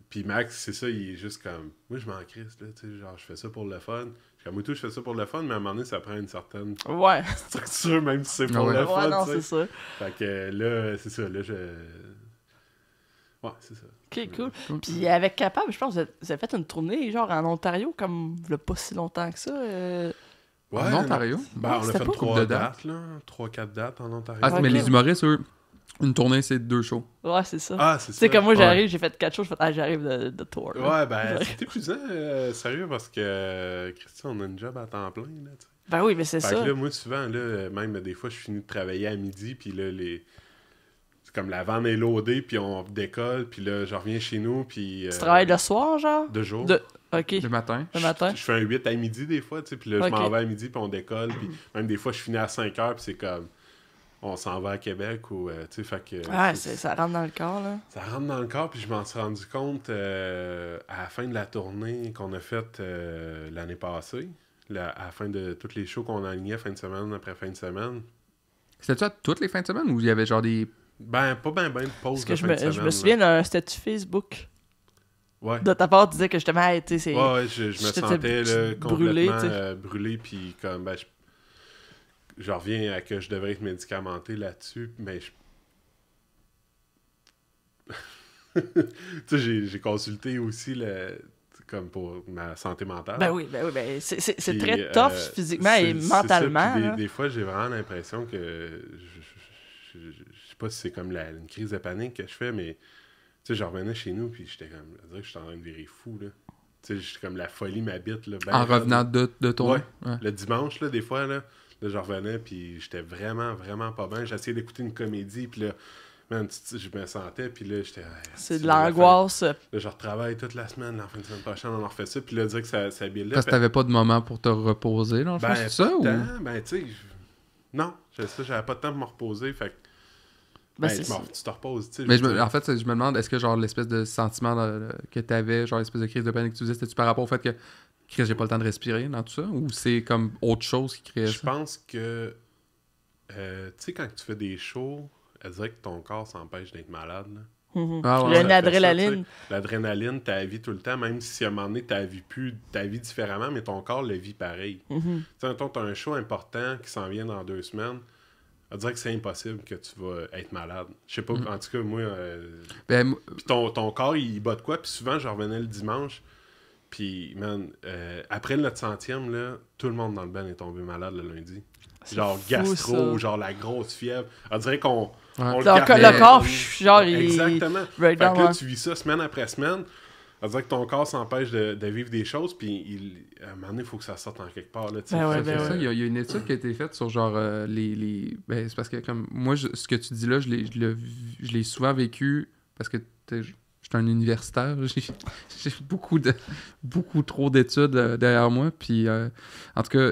[SPEAKER 3] puis Max, c'est ça, il est juste comme... Moi, je m'en crisse, là, tu sais, genre, je fais ça pour le fun. Comme tout, je fais ça pour le fun, mais à un moment donné, ça prend une certaine structure, même si c'est pour le fun,
[SPEAKER 2] non,
[SPEAKER 3] tu sais.
[SPEAKER 2] c'est ça.
[SPEAKER 3] Fait que là, c'est ça, là, Ouais, c'est ça.
[SPEAKER 2] Ok, cool. Puis avec Capable, je pense que vous avez fait une tournée, genre, en Ontario, comme il y a pas si longtemps que ça.
[SPEAKER 3] Ouais,
[SPEAKER 1] en Ontario?
[SPEAKER 3] On a fait 3 dates, là. 3-4 dates en Ontario.
[SPEAKER 1] Mais les humoristes, eux... Une tournée, c'est 2 shows.
[SPEAKER 2] Ouais, c'est ça.
[SPEAKER 3] C'est ça.
[SPEAKER 2] Tu sais, comme moi, j'arrive, j'ai fait 4 shows, j'arrive de tour.
[SPEAKER 3] Là. Ouais, ben, c'est épuisant, sérieux, parce que, Christian, on a une job à temps plein, là, tu sais.
[SPEAKER 2] Ben oui, mais c'est ça.
[SPEAKER 3] Fait que là, moi, souvent, là, même des fois, je finis de travailler à midi, puis là, c'est comme la vanne est loadée, puis on décolle, puis là, je reviens chez nous, puis...
[SPEAKER 2] Tu travailles le soir, genre?
[SPEAKER 3] 2 jours.
[SPEAKER 2] OK.
[SPEAKER 1] Le matin.
[SPEAKER 3] Je fais un 8 à midi, des fois, tu sais, puis là, je m'en vais à midi, puis on décolle, puis même des fois, je finis à 5 heures, puis c'est comme... On s'en va à Québec ou, tu sais, fait que...
[SPEAKER 2] ça rentre dans le corps, là.
[SPEAKER 3] Ça rentre dans le corps, puis je m'en suis rendu compte à la fin de la tournée qu'on a faite l'année passée, à la fin de tous les shows qu'on a alignés fin de semaine après fin de semaine.
[SPEAKER 1] C'était-tu à toutes les fins de semaine ou il y avait genre des...
[SPEAKER 3] Ben, pas ben de pause.
[SPEAKER 2] Parce que je me souviens d'un statut Facebook.
[SPEAKER 3] Ouais.
[SPEAKER 2] De ta part, tu disais que justement, tu sais, c'est...
[SPEAKER 3] Ouais, je me sentais là, complètement brûlé, puis comme, ben, je reviens à que je devrais être médicamenté là-dessus, mais tu sais, j'ai consulté aussi comme pour ma santé mentale.
[SPEAKER 2] Ben oui, c'est très tough physiquement et mentalement.
[SPEAKER 3] Ça, des fois, j'ai vraiment l'impression que je sais pas si c'est comme une crise de panique que je fais, mais tu sais, je revenais chez nous, puis j'étais comme, je dirais que j'étais en train de virer fou, là. Tu sais, j'étais comme la folie m'habite, là.
[SPEAKER 1] En revenant de ton...
[SPEAKER 3] Ouais. Le dimanche, là, des fois, là, je revenais, puis j'étais vraiment, vraiment pas bien. J'essayais d'écouter une comédie, puis là, man, je me sentais, puis là, j'étais...
[SPEAKER 2] c'est de l'angoisse.
[SPEAKER 3] Là, je retravaille toute la semaine, la fin de semaine prochaine, on en refait ça, puis là, dire que ça build là.
[SPEAKER 1] Parce que t'avais pas de moment pour te reposer, là, c'est ça, ou...
[SPEAKER 3] Ben, tu sais, non, j'avais pas de temps pour me reposer, fait que... tu te reposes, tu sais.
[SPEAKER 1] Mais en fait, je me demande, est-ce que, genre, l'espèce de sentiment que t'avais, genre, l'espèce de crise de panique que tu disais, c'était-tu par rapport au fait que Chris, j'ai pas le temps de respirer dans tout ça? Ou c'est comme autre chose qui crée ça?
[SPEAKER 3] Je pense que... tu sais, quand tu fais des shows, elle dirait que ton corps s'empêche d'être malade, là.
[SPEAKER 2] Il y a une adrénaline.
[SPEAKER 3] L'adrénaline, t'as la vie tout le temps, même si à un moment donné, t'as la vie différemment, mais ton corps le vit pareil. Tu sais, t'as un show important qui s'en vient dans 2 semaines, elle dirait que c'est impossible que tu vas être malade. Je sais pas, en tout cas, moi... Puis ton corps, il bat de quoi? Puis souvent, je revenais le dimanche, puis, man, après notre 100e, là, tout le monde dans le band est tombé malade le lundi. Genre gastro, ça. Genre la grosse fièvre. On dirait qu'on...
[SPEAKER 2] Le corps, genre, il...
[SPEAKER 3] Exactement. Fait que là, tu vis ça semaine après semaine. On dirait que ton corps s'empêche de vivre des choses, puis à un moment donné, il faut que ça sorte en quelque part. Là,
[SPEAKER 1] ça, il y a une étude qui a été faite sur genre Ben, c'est parce que comme moi, ce que tu dis là, je l'ai souvent vécu parce que j'étais un universitaire. J'ai beaucoup trop d'études derrière moi. Puis en tout cas,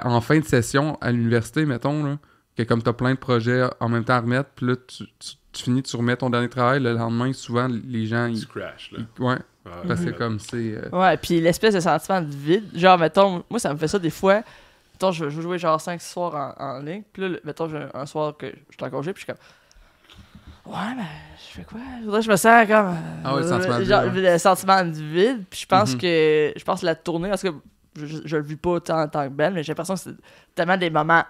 [SPEAKER 1] en fin de session à l'université, mettons, là, que comme t'as plein de projets en même temps à remettre, puis là, tu finis, tu remets ton dernier travail, le lendemain, souvent, les gens...
[SPEAKER 3] Tu crashes, là.
[SPEAKER 1] Ouais. Parce que comme c'est...
[SPEAKER 2] Ouais, puis l'espèce de sentiment de vide. Genre, mettons, moi, ça me fait ça des fois. Mettons, je vais jouer genre 5-6 soirs en ligne. Puis là, mettons, j'ai un soir que je suis en congé, puis je suis comme... Ouais, mais je fais quoi? Je me sens comme...
[SPEAKER 1] Ah ouais, le sentiment de vide.
[SPEAKER 2] Genre, le sentiment de vide. Puis je pense que... Je pense que la tournée, parce que je le vis pas tant que Ben, mais j'ai l'impression que c'est tellement des moments...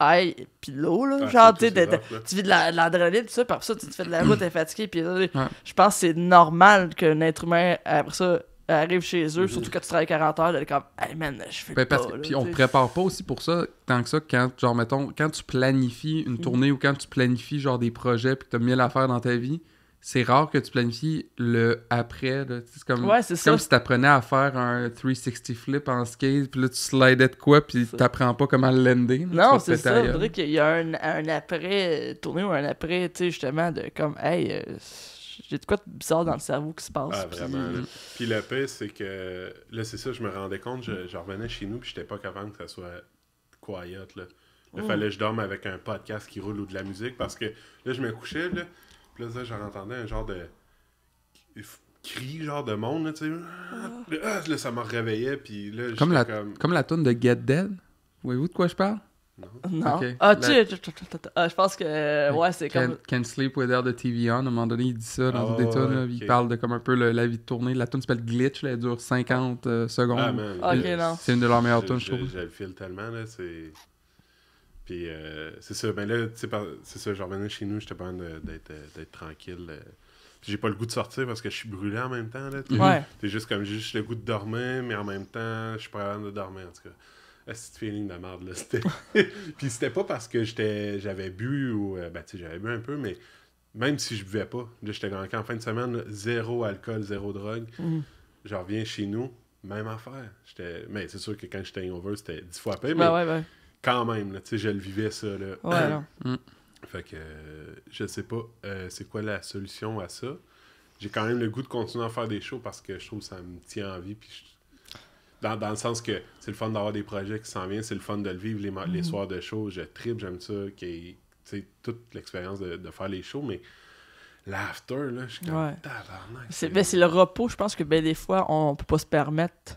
[SPEAKER 2] high puis low, là. Genre, tu sais, tu vis de l'adrénaline, tout ça, puis après ça, tu te fais de la route, t'es fatigué, puis je pense que c'est normal qu'un être humain, après ça, arrive chez eux, surtout quand tu travailles 40 heures, d'être comme, hey man, je fais pas.
[SPEAKER 1] Puis on te prépare pas aussi pour ça, tant que ça, quand, genre, mettons, quand tu planifies une tournée ou quand tu planifies, genre, des projets, puis que t'as 1000 affaires dans ta vie, c'est rare que tu planifies le après. Là. C'est comme, comme si t'apprenais à faire un 360 flip en skate, puis là tu slidais de quoi, puis t'apprends pas comment le lander.
[SPEAKER 2] Non, c'est ça. Je dirais qu'il y a un après tournée ou un après, tu sais, justement, de comme, hey, j'ai de quoi de bizarre dans le cerveau qui se passe.
[SPEAKER 3] Ah, vraiment. Puis le pire, c'est que là, c'est ça, je me rendais compte, je revenais chez nous, puis j'étais pas capable que ça soit quiet. Là. Il fallait que je dorme avec un podcast qui roule ou de la musique, parce que là, je me couchais, là. Puis là, j'en entendais un genre de cri, genre de monde, là, tu sais. Là, ça me réveillait, puis là,
[SPEAKER 1] comme la toune de Get Dead. Voyez-vous de quoi je parle?
[SPEAKER 2] Non.
[SPEAKER 1] Okay.
[SPEAKER 2] Ah, je pense que, ouais, c'est comme...
[SPEAKER 1] Can't Sleep Without the TV On, à un moment donné, il dit ça dans une des tunes, okay. Il parle de comme un peu la vie de tournée. La tune s'appelle Glitch, là, elle dure 50 secondes.
[SPEAKER 3] Ah, man.
[SPEAKER 2] Okay, non.
[SPEAKER 1] C'est une de leurs meilleures tunes, je trouve.
[SPEAKER 3] Je le file tellement, là, c'est... Puis c'est ça, ben là, tu sais, c'est ça, je revenais chez nous, j'étais pas d'être tranquille. Puis j'ai pas le goût de sortir parce que je suis brûlé en même temps, là.
[SPEAKER 2] Ouais.
[SPEAKER 3] T'es juste comme, j'ai juste le goût de dormir, mais en même temps, je suis pas capable de dormir, en tout cas. C'est feeling de merde, là. Puis c'était pas parce que j'avais bu ou... ben, tu sais, j'avais bu un peu, mais même si je buvais pas, là, j'étais en fin de semaine, là, 0 alcool, 0 drogue. Je reviens chez nous, même affaire. Mais c'est sûr que quand j'étais hangover, c'était 10 fois pire, mais...
[SPEAKER 2] Ouais.
[SPEAKER 3] Quand même, tu sais, je le vivais, ça, là.
[SPEAKER 2] Ouais, non.
[SPEAKER 3] Fait que, je sais pas, c'est quoi la solution à ça. J'ai quand même le goût de continuer à faire des shows parce que je trouve que ça me tient en vie, puis dans le sens que c'est le fun d'avoir des projets qui s'en viennent, c'est le fun de le vivre les soirs de show, je tripe, j'aime ça, tu sais, toute l'expérience de faire les shows, mais l'after, là, je suis comme tabarnak.
[SPEAKER 2] C'est le repos, je pense que ben des fois, on peut pas se permettre.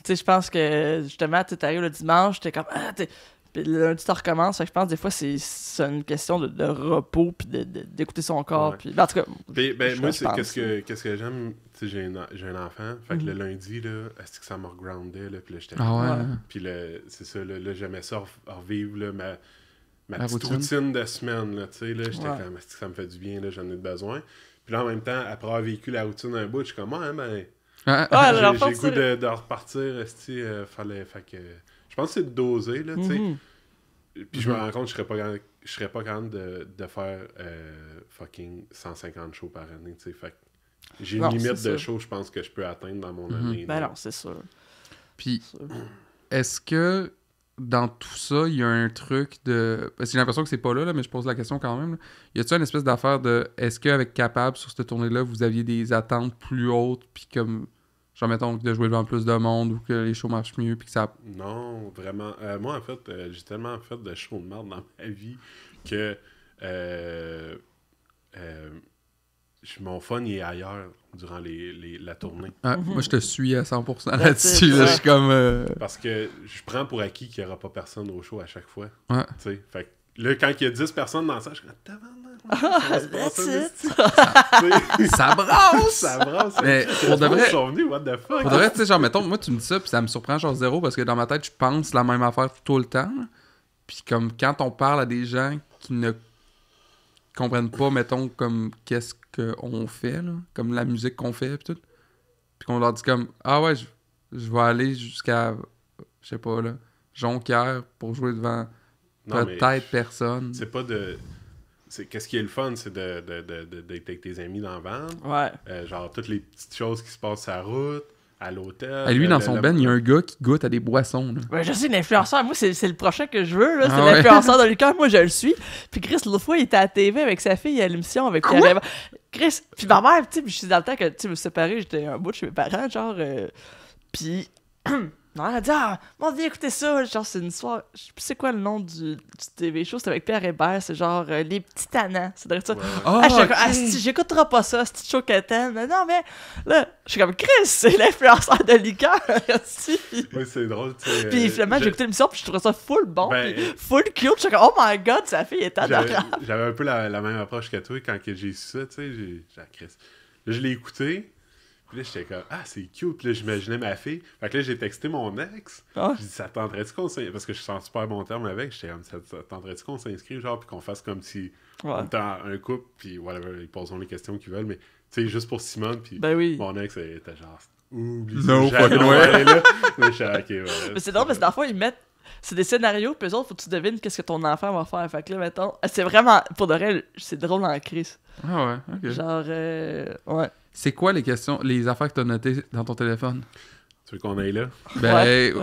[SPEAKER 2] Tu sais, je pense que, justement, tu arrives le dimanche, t'es comme, puis le lundi, tu recommences. Fait que je pense que des fois, c'est une question de repos, puis d'écouter son corps. Puis, en tout cas,
[SPEAKER 3] moi, qu'est-ce que j'aime, tu sais, j'ai un enfant, fait que le lundi, là, est-ce que ça me regroundait, là, puis là, j'étais... Puis c'est ça, là, j'aimais ça revivre, là, ma petite routine de semaine, là, tu sais, là, j'étais comme, est-ce que ça me fait du bien, là, j'en ai besoin. Puis là, en même temps, après avoir vécu la routine un bout, je suis comme, j'ai le goût de repartir, fait que... Je pense que c'est de doser, là, tu sais. Puis je me rends compte que je serais pas capable de faire fucking 150 shows par année, tu sais. Fait que j'ai une limite de shows, je pense, que je peux atteindre dans mon année.
[SPEAKER 2] Ben non, c'est sûr.
[SPEAKER 1] Puis, est-ce que dans tout ça, il y a un truc de... Parce que j'ai l'impression que c'est pas là, mais je pose la question quand même. Là. Y a-t-il une espèce d'affaire de... Est-ce qu'avec Capable, sur cette tournée-là, vous aviez des attentes plus hautes, puis comme... Genre, mettons, de jouer devant plus de monde ou que les shows marchent mieux, puis que ça...
[SPEAKER 3] Non, vraiment. Moi, en fait, j'ai tellement fait de shows de merde dans ma vie que mon fun il est ailleurs durant la tournée.
[SPEAKER 1] Moi, je te suis à 100% là-dessus. Là, je suis comme...
[SPEAKER 3] Parce que je prends pour acquis qu'il n'y aura pas personne au show à chaque fois.
[SPEAKER 1] Ouais.
[SPEAKER 3] Tu sais, fait que là, quand il y a 10 personnes dans ça, je suis comme...
[SPEAKER 1] Ça brasse!
[SPEAKER 3] Ça brasse!
[SPEAKER 1] Mais pour de vrai...
[SPEAKER 3] What the fuck?
[SPEAKER 1] Pour de vrai, tu sais, genre, mettons, moi, tu me dis ça, puis ça me surprend genre zéro, parce que dans ma tête, je pense la même affaire tout le temps. Puis comme quand on parle à des gens qui ne comprennent pas, mettons, comme qu'est-ce qu'on fait, là, comme la musique qu'on fait, puis tout. Puis qu'on leur dit comme, ah ouais, je vais aller jusqu'à, je sais pas, là, Jonquière pour jouer devant peut-être personne.
[SPEAKER 3] C'est pas de... qu'est-ce qui est le fun, c'est d'être avec tes amis dans le van.
[SPEAKER 2] Ouais.
[SPEAKER 3] Genre, toutes les petites choses qui se passent sur la route, à l'hôtel.
[SPEAKER 1] Et lui, dans son ben, il y a un gars qui goûte à des boissons. Là.
[SPEAKER 2] Ouais, je sais, l'influenceur, moi, c'est le prochain que je veux. Là. C'est l'influenceur de Lucas. Moi, je le suis. Puis Chris, l'autre fois, il était à la TV avec sa fille à l'émission avec Pierre Hébert. Chris, puis ma mère, tu sais, je suis dans le temps que tu me séparais, j'étais un bout de chez mes parents, genre. Puis. Non, elle a dit, on vient écouter ça. Genre, c'est une histoire. Je sais plus c'est quoi le nom du TV show. C'est avec Pierre Hébert. C'est genre Les Petits Tannants. C'est de ça.
[SPEAKER 1] Ouais.
[SPEAKER 2] J'écouterai pas ça, c'est show que t'aimes. Mais non, mais là, je suis comme Chris, c'est l'influenceur de Liqueur.
[SPEAKER 3] Oui, c'est drôle.
[SPEAKER 2] Puis finalement, j'ai écouté l'émission. Puis je trouvais ça full bon. Puis full cute. Je suis comme, oh my god, sa fille est adorable.
[SPEAKER 3] J'avais un peu la même approche que toi quand j'ai su ça. Tu sais, j'ai Chris. Là, je l'ai écouté. Puis là, j'étais comme, c'est cute. Puis là, j'imaginais ma fille. Fait que là, j'ai texté mon ex. J'ai dit, ça tenterait-tu qu'on s'inscrive? Parce que je suis en super bon terme avec. J'étais comme, ça tenterait-tu qu'on s'inscrive, genre, puis qu'on fasse comme si on était un couple, puis whatever, ils poseront les questions qu'ils veulent. Mais, tu sais, juste pour Simone, puis mon ex était genre, oublie ça.
[SPEAKER 1] No fucking way.
[SPEAKER 3] Mais je suis ok, ouais.
[SPEAKER 2] Mais c'est drôle, parce que parfois, ils mettent. C'est des scénarios, puis eux autres, faut que tu devines qu'est-ce que ton enfant va faire. Fait que là, mettons, c'est vraiment, pour de vrai, c'est drôle en crise.
[SPEAKER 1] Ah ouais, ok.
[SPEAKER 2] Genre, ouais.
[SPEAKER 1] C'est quoi les affaires que t'as notées dans ton téléphone?
[SPEAKER 3] Tu veux qu'on aille là?
[SPEAKER 1] Ben,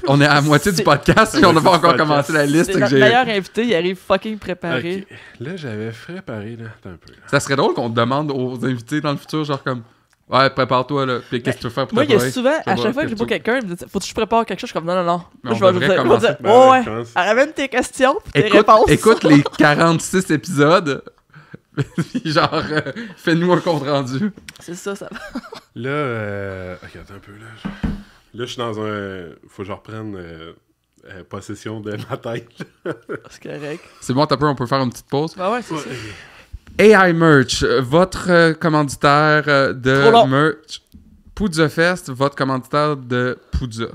[SPEAKER 1] on est à moitié du podcast, et on n'a pas encore commencé la liste.
[SPEAKER 2] C'est notre meilleur invité, il arrive fucking préparé.
[SPEAKER 3] Okay. Là, j'avais préparé, là, un peu. Là.
[SPEAKER 1] Ça serait drôle qu'on demande aux invités dans le futur, genre comme... Ouais, prépare-toi, là. Puis qu'est-ce que tu veux faire pour
[SPEAKER 2] moi,
[SPEAKER 1] préparer?
[SPEAKER 2] il y a souvent, à chaque fois que je vois quelqu'un, il me dit, faut que je prépare quelque chose. Je suis comme, non.
[SPEAKER 1] Mais
[SPEAKER 2] je vais dire, ouais, ramène tes questions, puis tes réponses.
[SPEAKER 1] Écoute les 46 épisodes, puis genre, fais-nous un compte-rendu.
[SPEAKER 2] C'est ça.
[SPEAKER 3] Là, ok, attends un peu, là. Là, je suis dans un... Faut que je reprenne possession de ma tête.
[SPEAKER 2] C'est correct.
[SPEAKER 1] C'est bon, on peut faire une petite pause.
[SPEAKER 2] Bah ouais, c'est ça.
[SPEAKER 1] AI Merch, votre commanditaire de merch. Poudza Fest, votre commanditaire de Poudza.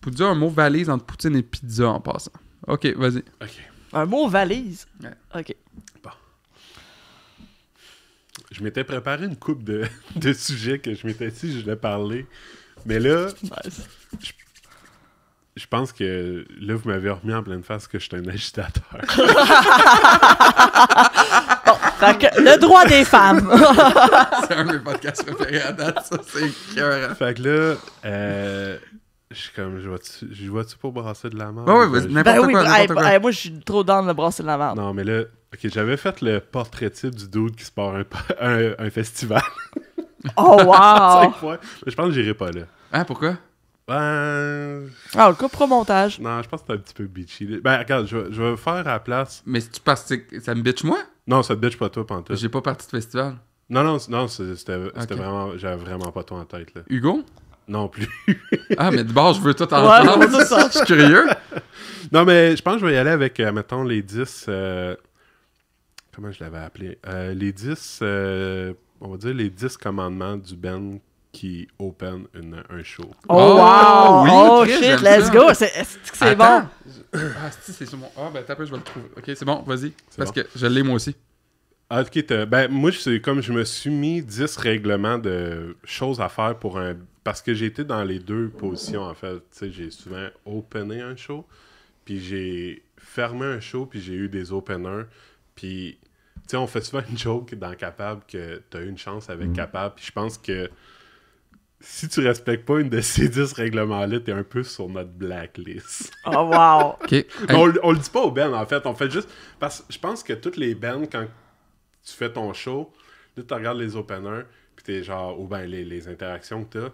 [SPEAKER 1] Poudza, un mot valise entre poutine et pizza en passant. Ok, vas-y.
[SPEAKER 3] Ok.
[SPEAKER 2] Un mot valise?
[SPEAKER 1] Ouais.
[SPEAKER 2] Ok.
[SPEAKER 3] Bon. Je m'étais préparé une couple de sujets que je m'étais dit je voulais parler. Mais là,
[SPEAKER 2] nice.
[SPEAKER 3] je pense que là, vous m'avez remis en pleine face que je suis un agitateur.
[SPEAKER 2] Bon, fait que le droit des femmes.
[SPEAKER 1] C'est un de mes podcasts préférés à date, ça, c'est écœurant.
[SPEAKER 3] Fait que là, je suis comme, je vois-tu pour brasser de la merde?
[SPEAKER 1] Ouais, vas-y, n'importe quoi.
[SPEAKER 2] Moi, je suis trop down de brasser de la merde.
[SPEAKER 3] Non, mais là, ok, j'avais fait le portrait type du dude qui se part un festival.
[SPEAKER 2] Oh, wow!
[SPEAKER 3] 5 fois. Je pense que j'irai pas là.
[SPEAKER 1] Hein, pourquoi?
[SPEAKER 2] Le coup pro montage.
[SPEAKER 3] Non, je pense que c'est un petit peu bitchy. Ben, regarde, je vais faire à la place.
[SPEAKER 1] Mais si tu passes, ça me bitch moi?
[SPEAKER 3] Non, ça te bitch pas toi, pantoute.
[SPEAKER 1] J'ai pas parti de festival.
[SPEAKER 3] Non, c'était vraiment... J'avais vraiment pas toi en tête, là.
[SPEAKER 1] Hugo?
[SPEAKER 3] Non plus.
[SPEAKER 1] Ah, mais d'abord, je veux tout entendre.
[SPEAKER 2] Ouais, c'est ça.
[SPEAKER 1] Je suis curieux.
[SPEAKER 3] Non, mais je pense que je vais y aller avec, mettons, les 10... comment je l'avais appelé? Les 10... on va dire les 10 commandements du Ben qui open un show.
[SPEAKER 2] Oh, wow!
[SPEAKER 1] Oui,
[SPEAKER 2] oh,
[SPEAKER 1] Chris,
[SPEAKER 2] shit, let's go! C'est bon!
[SPEAKER 1] Ah, si, c'est sur mon... Ah, ben, t'as peu, je vais le trouver. Ok, c'est bon, vas-y. Parce que je l'ai moi aussi.
[SPEAKER 3] Ah, ok, ben, moi, c'est comme je me suis mis 10 règlements de choses à faire pour un... Parce que j'ai été dans les deux positions, en fait. Tu sais, j'ai souvent opené un show, puis j'ai fermé un show, puis j'ai eu des openers, puis... Tu sais, on fait souvent une joke dans Capable que t'as eu une chance avec Capable, puis je pense que si tu respectes pas une de ces 10 règlements-là, t'es un peu sur notre blacklist.
[SPEAKER 2] Oh, wow!
[SPEAKER 1] Okay.
[SPEAKER 3] Mais on le dit pas aux bands, en fait. On fait juste... Parce que je pense que toutes les bands, quand tu fais ton show, là, tu regardes les openers, puis t'es genre... Ou ben les interactions que t'as,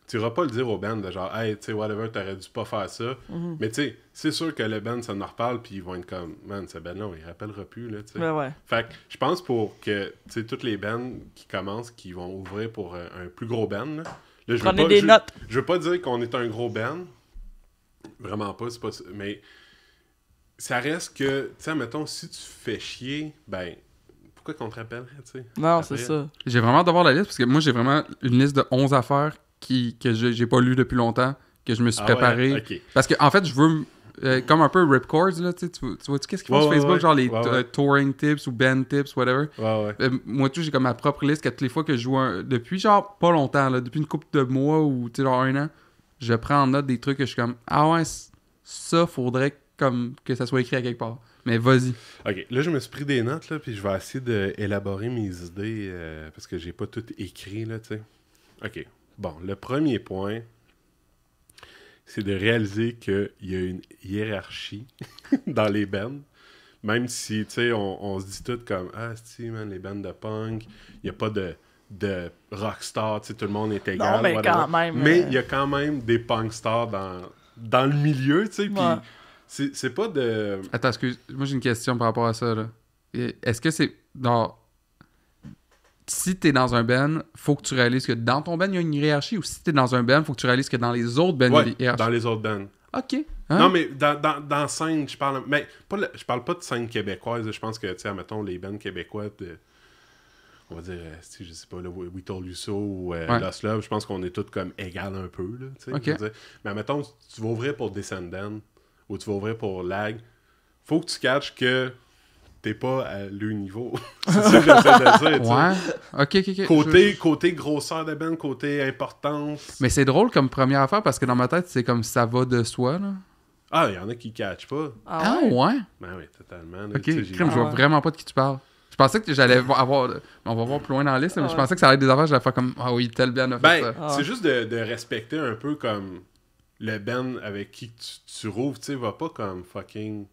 [SPEAKER 3] tu iras pas le dire aux bands de genre, hey, tu sais, whatever, t'aurais dû pas faire ça. Mm-hmm. Mais tu sais, c'est sûr que le band, ça en reparle, puis ils vont être comme, man, ce band-là, on y rappellera plus, là, tu sais.
[SPEAKER 2] Ouais.
[SPEAKER 3] Fait que je pense pour que, tu sais, toutes les bands qui commencent, qui vont ouvrir pour un plus gros band, là,
[SPEAKER 2] prenez des notes.
[SPEAKER 3] Je veux pas dire qu'on est un gros band. Vraiment pas, c'est pas ça. Mais ça reste que, tu sais, mettons, si tu fais chier, ben, pourquoi qu'on te rappellerait, tu sais?
[SPEAKER 2] Non,
[SPEAKER 3] après,
[SPEAKER 2] c'est ça.
[SPEAKER 1] J'ai vraiment hâte de voir la liste, parce que moi, j'ai vraiment une liste de 11 affaires que j'ai pas lu depuis longtemps, que je me suis préparé.
[SPEAKER 3] Ouais? Okay.
[SPEAKER 1] Parce que, en fait, je veux... comme un peu Ripcords, là, tu vois-tu qu'est-ce qu'ils font sur Facebook, genre les touring tips ou band tips, whatever. Moi, tout, j'ai comme ma propre liste que toutes les fois que je joue depuis, genre, pas longtemps, là, depuis une couple de mois ou, tu sais, genre 1 an, je prends en note des trucs que je suis comme, ah ouais, ça, faudrait comme que ça soit écrit à quelque part. mais vas-y.
[SPEAKER 3] OK, là, je me suis pris des notes, là, puis je vais essayer d'élaborer mes idées, parce que j'ai pas tout écrit, là, tu sais. OK, bon, le premier point, c'est de réaliser qu'il y a une hiérarchie dans les bands. Même si, tu sais, on se dit tout comme « Ah, si, man, les bands de punk, il n'y a pas de rockstar, tu sais, tout le monde est égal. »
[SPEAKER 2] Non, mais quand même...
[SPEAKER 3] Mais il y a quand même des punk stars dans le milieu, tu sais, puis c'est pas de...
[SPEAKER 1] Attends, excuse, moi j'ai une question par rapport à ça, là. Est-ce que c'est... Si t'es dans un band, faut que tu réalises que dans ton band, il y a une hiérarchie, ou si t'es dans un band, faut que tu réalises que dans les autres bands, il y a une hiérarchie?
[SPEAKER 3] Dans les autres bands.
[SPEAKER 1] OK. Hein?
[SPEAKER 3] Non, mais dans scène, je parle... Mais je parle pas de scène québécoise. Je pense que, tu sais, mettons, les bands québécois on va dire, si je sais pas, là, We Told You So ou Lost Love, je pense qu'on est tous comme égal un peu, là, tu sais.
[SPEAKER 1] Okay.
[SPEAKER 3] Mais mettons, tu vas ouvrir pour Descendant ou tu vas ouvrir pour Lag, faut que tu catches que t'es pas à le niveau. C'est ça que j'essaie de dire,
[SPEAKER 1] ouais. OK.
[SPEAKER 3] Côté grosseur de band, côté importance.
[SPEAKER 1] Mais c'est drôle comme première affaire, parce que dans ma tête, c'est comme ça va de soi, là.
[SPEAKER 3] Ah, il y en a qui catchent pas.
[SPEAKER 1] Ah ouais?
[SPEAKER 3] Ben oui, totalement. Là,
[SPEAKER 1] OK, crime, je vois vraiment pas de qui tu parles. Je pensais que j'allais avoir... On va voir plus loin dans la liste, mais je pensais que ça allait être des affaires, j'allais faire comme... Ah oui, tel band a fait ça.
[SPEAKER 3] C'est juste de respecter un peu comme le band avec qui tu rouvres, tu sais, va pas comme fucking...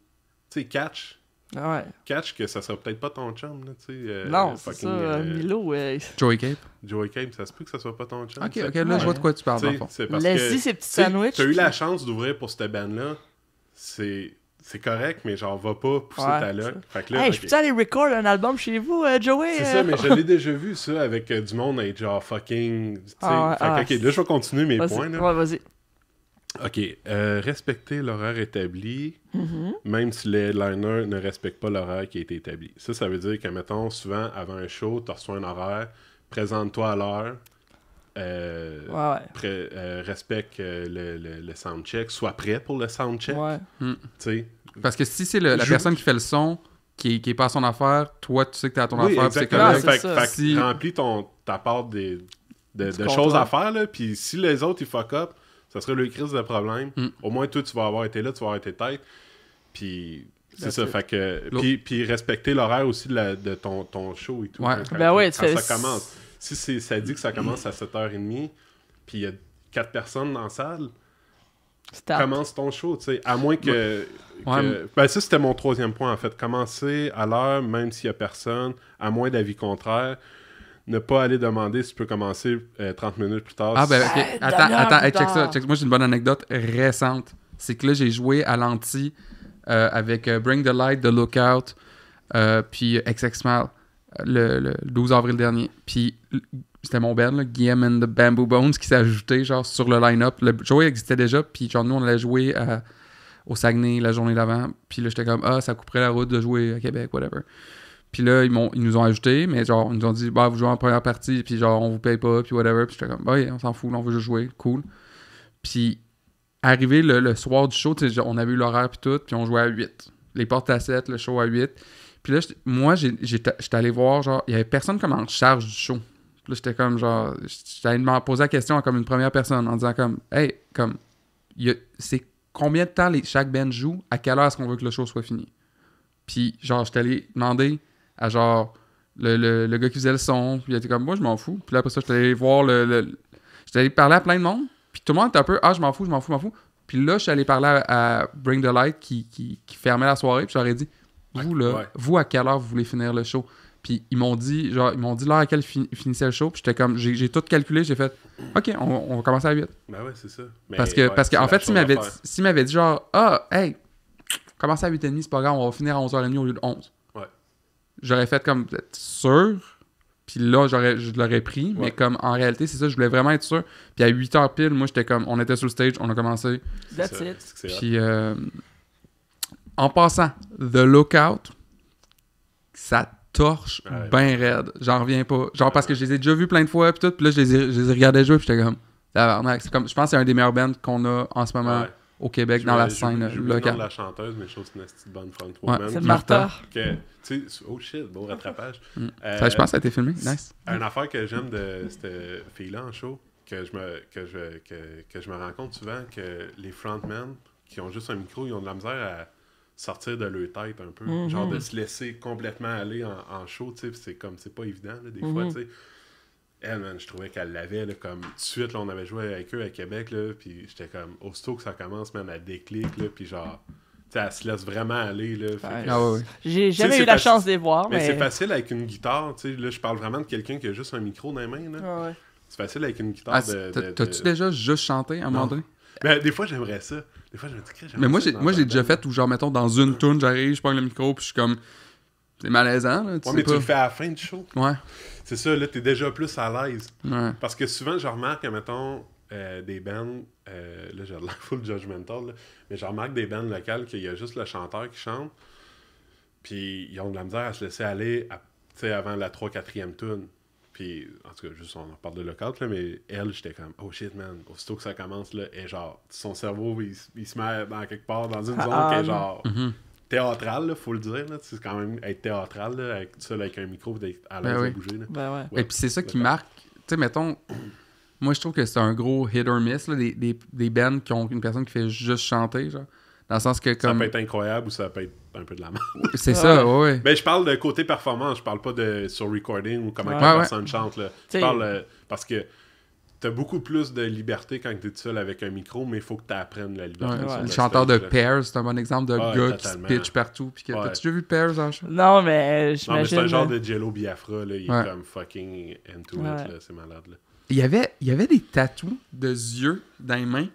[SPEAKER 3] Tu sais, catch.
[SPEAKER 2] Ah ouais.
[SPEAKER 3] Catch que ça sera peut-être pas ton chum, là, tu sais.
[SPEAKER 2] Non, c'est ça, Milo,
[SPEAKER 1] Joey Cape.
[SPEAKER 3] Joey Cape, ça se peut que ça soit pas ton chum.
[SPEAKER 1] OK, là, je vois de quoi tu parles, dans le fond.
[SPEAKER 2] Laisse-y ses petits sandwichs.
[SPEAKER 3] T'as eu la chance d'ouvrir pour cette band-là, c'est correct, mais genre, va pas pousser ta luck. Fait que là,
[SPEAKER 2] hey, je peux aller record un album chez vous, Joey?
[SPEAKER 3] C'est ça, mais je l'ai déjà vu, ça, avec du monde être genre fucking... OK, là, je vais continuer mes points, là.
[SPEAKER 2] Ouais, vas-y.
[SPEAKER 3] OK. Respecter l'horaire établi, même si les headliners ne respectent pas l'horaire qui a été établi. Ça veut dire que, mettons, souvent, avant un show, tu reçois un horaire, présente-toi à l'heure, respecte le soundcheck, sois prêt pour le soundcheck.
[SPEAKER 2] Ouais.
[SPEAKER 1] Parce que si c'est la personne qui fait le son qui est pas à son affaire, toi, tu sais que t'es à ton affaire,
[SPEAKER 3] exactement.
[SPEAKER 1] c'est correct.
[SPEAKER 3] Fait que remplis ta part de choses à faire, là, puis si les autres, ils fuck up, ça serait le crise de problème. Au moins, toi, tu vas avoir été là, tu vas avoir été tête. Puis, c'est ça. Fait que... Puis respecter l'horaire aussi de ton show et tout.
[SPEAKER 1] Ouais.
[SPEAKER 3] Quand ça commence. Si ça dit que ça commence à 7h30, puis il y a 4 personnes dans la salle, commence ton show, tu sais. À moins que... Ben, ça, c'était mon troisième point, en fait. Commencer à l'heure, même s'il y a personne, à moins d'avis contraire. Ne pas aller demander si tu peux commencer 30 minutes plus tard.
[SPEAKER 1] Ah, ben, OK. Attends, check ça. Moi, j'ai une bonne anecdote récente. C'est que là, j'ai joué à l'anti avec Bring the Light, The Lookout, puis XX-Mal le 12 avril dernier. Puis c'était mon band, là, Guillaume and the Bamboo Bones, qui s'est ajouté genre sur le line-up. Le show existait déjà, puis genre nous, on allait jouer au Saguenay la journée d'avant. Puis là, j'étais comme, ça couperait la route de jouer à Québec, whatever. Puis là, ils nous ont ajouté, mais genre, ils nous ont dit, vous jouez en première partie, puis genre, on vous paye pas, puis whatever. Puis j'étais comme, on s'en fout, on veut juste jouer, cool. Puis, arrivé le soir du show, on avait eu l'horaire, puis tout, puis on jouait à 8. Les portes à 7, le show à 8. Puis là, moi, j'étais allé voir, genre, il y avait personne comme en charge du show. Puis là, j'étais comme, genre, j'étais allé me poser la question comme une première personne, en disant comme, hey, comme, c'est combien de temps chaque band joue, à quelle heure est-ce qu'on veut que le show soit fini? Puis, genre, j'étais allé demander à genre le gars qui faisait le son, puis il était comme moi je m'en fous. Puis là après ça j'étais allé voir j'étais allé parler à plein de monde, puis tout le monde était un peu je m'en fous. Puis là je suis allé parler à Bring the Light qui fermait la soirée, puis j'aurais dit vous à quelle heure vous voulez finir le show? Puis ils m'ont dit l'heure à laquelle finissait le show, puis j'étais comme j'ai tout calculé, j'ai fait OK, on va commencer à 8.
[SPEAKER 3] Ben ouais, c'est ça. Mais
[SPEAKER 1] parce que en fait s'il m'avait dit genre hey, commencer à 8h30, c'est pas grave, on va finir à 11h30 au lieu de 11. J'aurais fait comme être sûr, puis là, je l'aurais pris, mais comme en réalité, c'est ça, je voulais vraiment être sûr. Puis à 8h pile, moi, j'étais comme, on était sur le stage, on a commencé.
[SPEAKER 2] That's it.
[SPEAKER 1] Puis en passant, The Lookout, ça torche bien raide. J'en reviens pas. Genre parce que je les ai déjà vus plein de fois, puis tout, puis là, je les ai regardés jouer, puis j'étais comme, c'est comme, je pense que c'est un des meilleurs bands qu'on a en ce moment. Au Québec, dans la scène locale.
[SPEAKER 3] Je la chanteuse, mais je trouve que c'est une petite bonne frontwoman.
[SPEAKER 2] C'est Martha.
[SPEAKER 3] Oh shit, beau rattrapage.
[SPEAKER 1] Je pense que ça a été filmé. Nice.
[SPEAKER 3] Une affaire que j'aime de cette fille-là en show, que je me rends compte souvent que les frontmen qui ont juste un micro, ils ont de la misère sortir de leur tête un peu. Genre de se laisser complètement aller en show, tu sais. C'est pas évident, là, des fois, tu sais. Elle, man, je trouvais qu'elle l'avait, là, comme tout de suite, là, on avait joué avec eux à Québec, là, puis j'étais comme, aussitôt que ça commence, man, elle déclic, là, puis genre, tu sais, elle se laisse vraiment aller, là.
[SPEAKER 1] Ouais.
[SPEAKER 2] J'ai jamais eu la chance de les voir,
[SPEAKER 3] mais... c'est facile avec une guitare, tu sais, là, je parle vraiment de quelqu'un qui a juste un micro dans les mains, là.
[SPEAKER 2] Ouais.
[SPEAKER 3] C'est facile avec une guitare
[SPEAKER 1] T'as-tu déjà juste chanté à un moment donné?
[SPEAKER 3] Ben, des fois, j'aimerais ça. Des fois, je me dis,
[SPEAKER 1] mais moi, j'ai déjà fait où, genre, mettons, dans une tune, j'arrive, je prends le micro, puis je suis comme... C'est malaisant, là,
[SPEAKER 3] tu sais mais pas. Tu le fais à la fin du show.
[SPEAKER 1] Ouais.
[SPEAKER 3] C'est ça, là, t'es déjà plus à l'aise.
[SPEAKER 1] Ouais.
[SPEAKER 3] Parce que souvent, je remarque, mettons, des bands... là, j'ai l'air full judgmental, là, mais je remarque des bands locales qu'il y a juste le chanteur qui chante, puis ils ont de la misère à se laisser aller, tu sais, avant la 3-4e tune. Puis, en tout cas, juste on en parle de local, là, mais elle, j'étais comme, oh shit, man, aussitôt que ça commence, là, et genre, son cerveau, il se met dans quelque part, dans une zone qui est genre théâtrale, là, faut le dire, là, c'est quand même être théâtral, là, avec, seul avec un micro, d'être à l'aise de bouger, là.
[SPEAKER 2] Ben ouais.
[SPEAKER 1] Et puis c'est ça qui marque, tu sais, mettons, moi je trouve que c'est un gros hit or miss, là, des bands qui ont une personne qui fait juste chanter, genre. Dans le sens que comme...
[SPEAKER 3] Ça peut être incroyable ou ça peut être un peu de la merde.
[SPEAKER 1] C'est ça, ouais.
[SPEAKER 3] Ben, je parle de côté performance, je parle pas de sur recording ou comment la personne chante. Là. Je parle parce que t'as beaucoup plus de liberté quand t'es tout seul avec un micro, mais il faut que t'apprennes la liberté.
[SPEAKER 1] Le chanteur de Pears, c'est un bon exemple de gars qui se pitch partout. T'as-tu déjà vu Pears en show?
[SPEAKER 2] Non, mais j'imagine...
[SPEAKER 3] Non, mais c'est un genre de Jello Biafra, là. Il est comme fucking into it, là. C'est malade, là.
[SPEAKER 1] Il y avait des tatous de yeux dans les mains.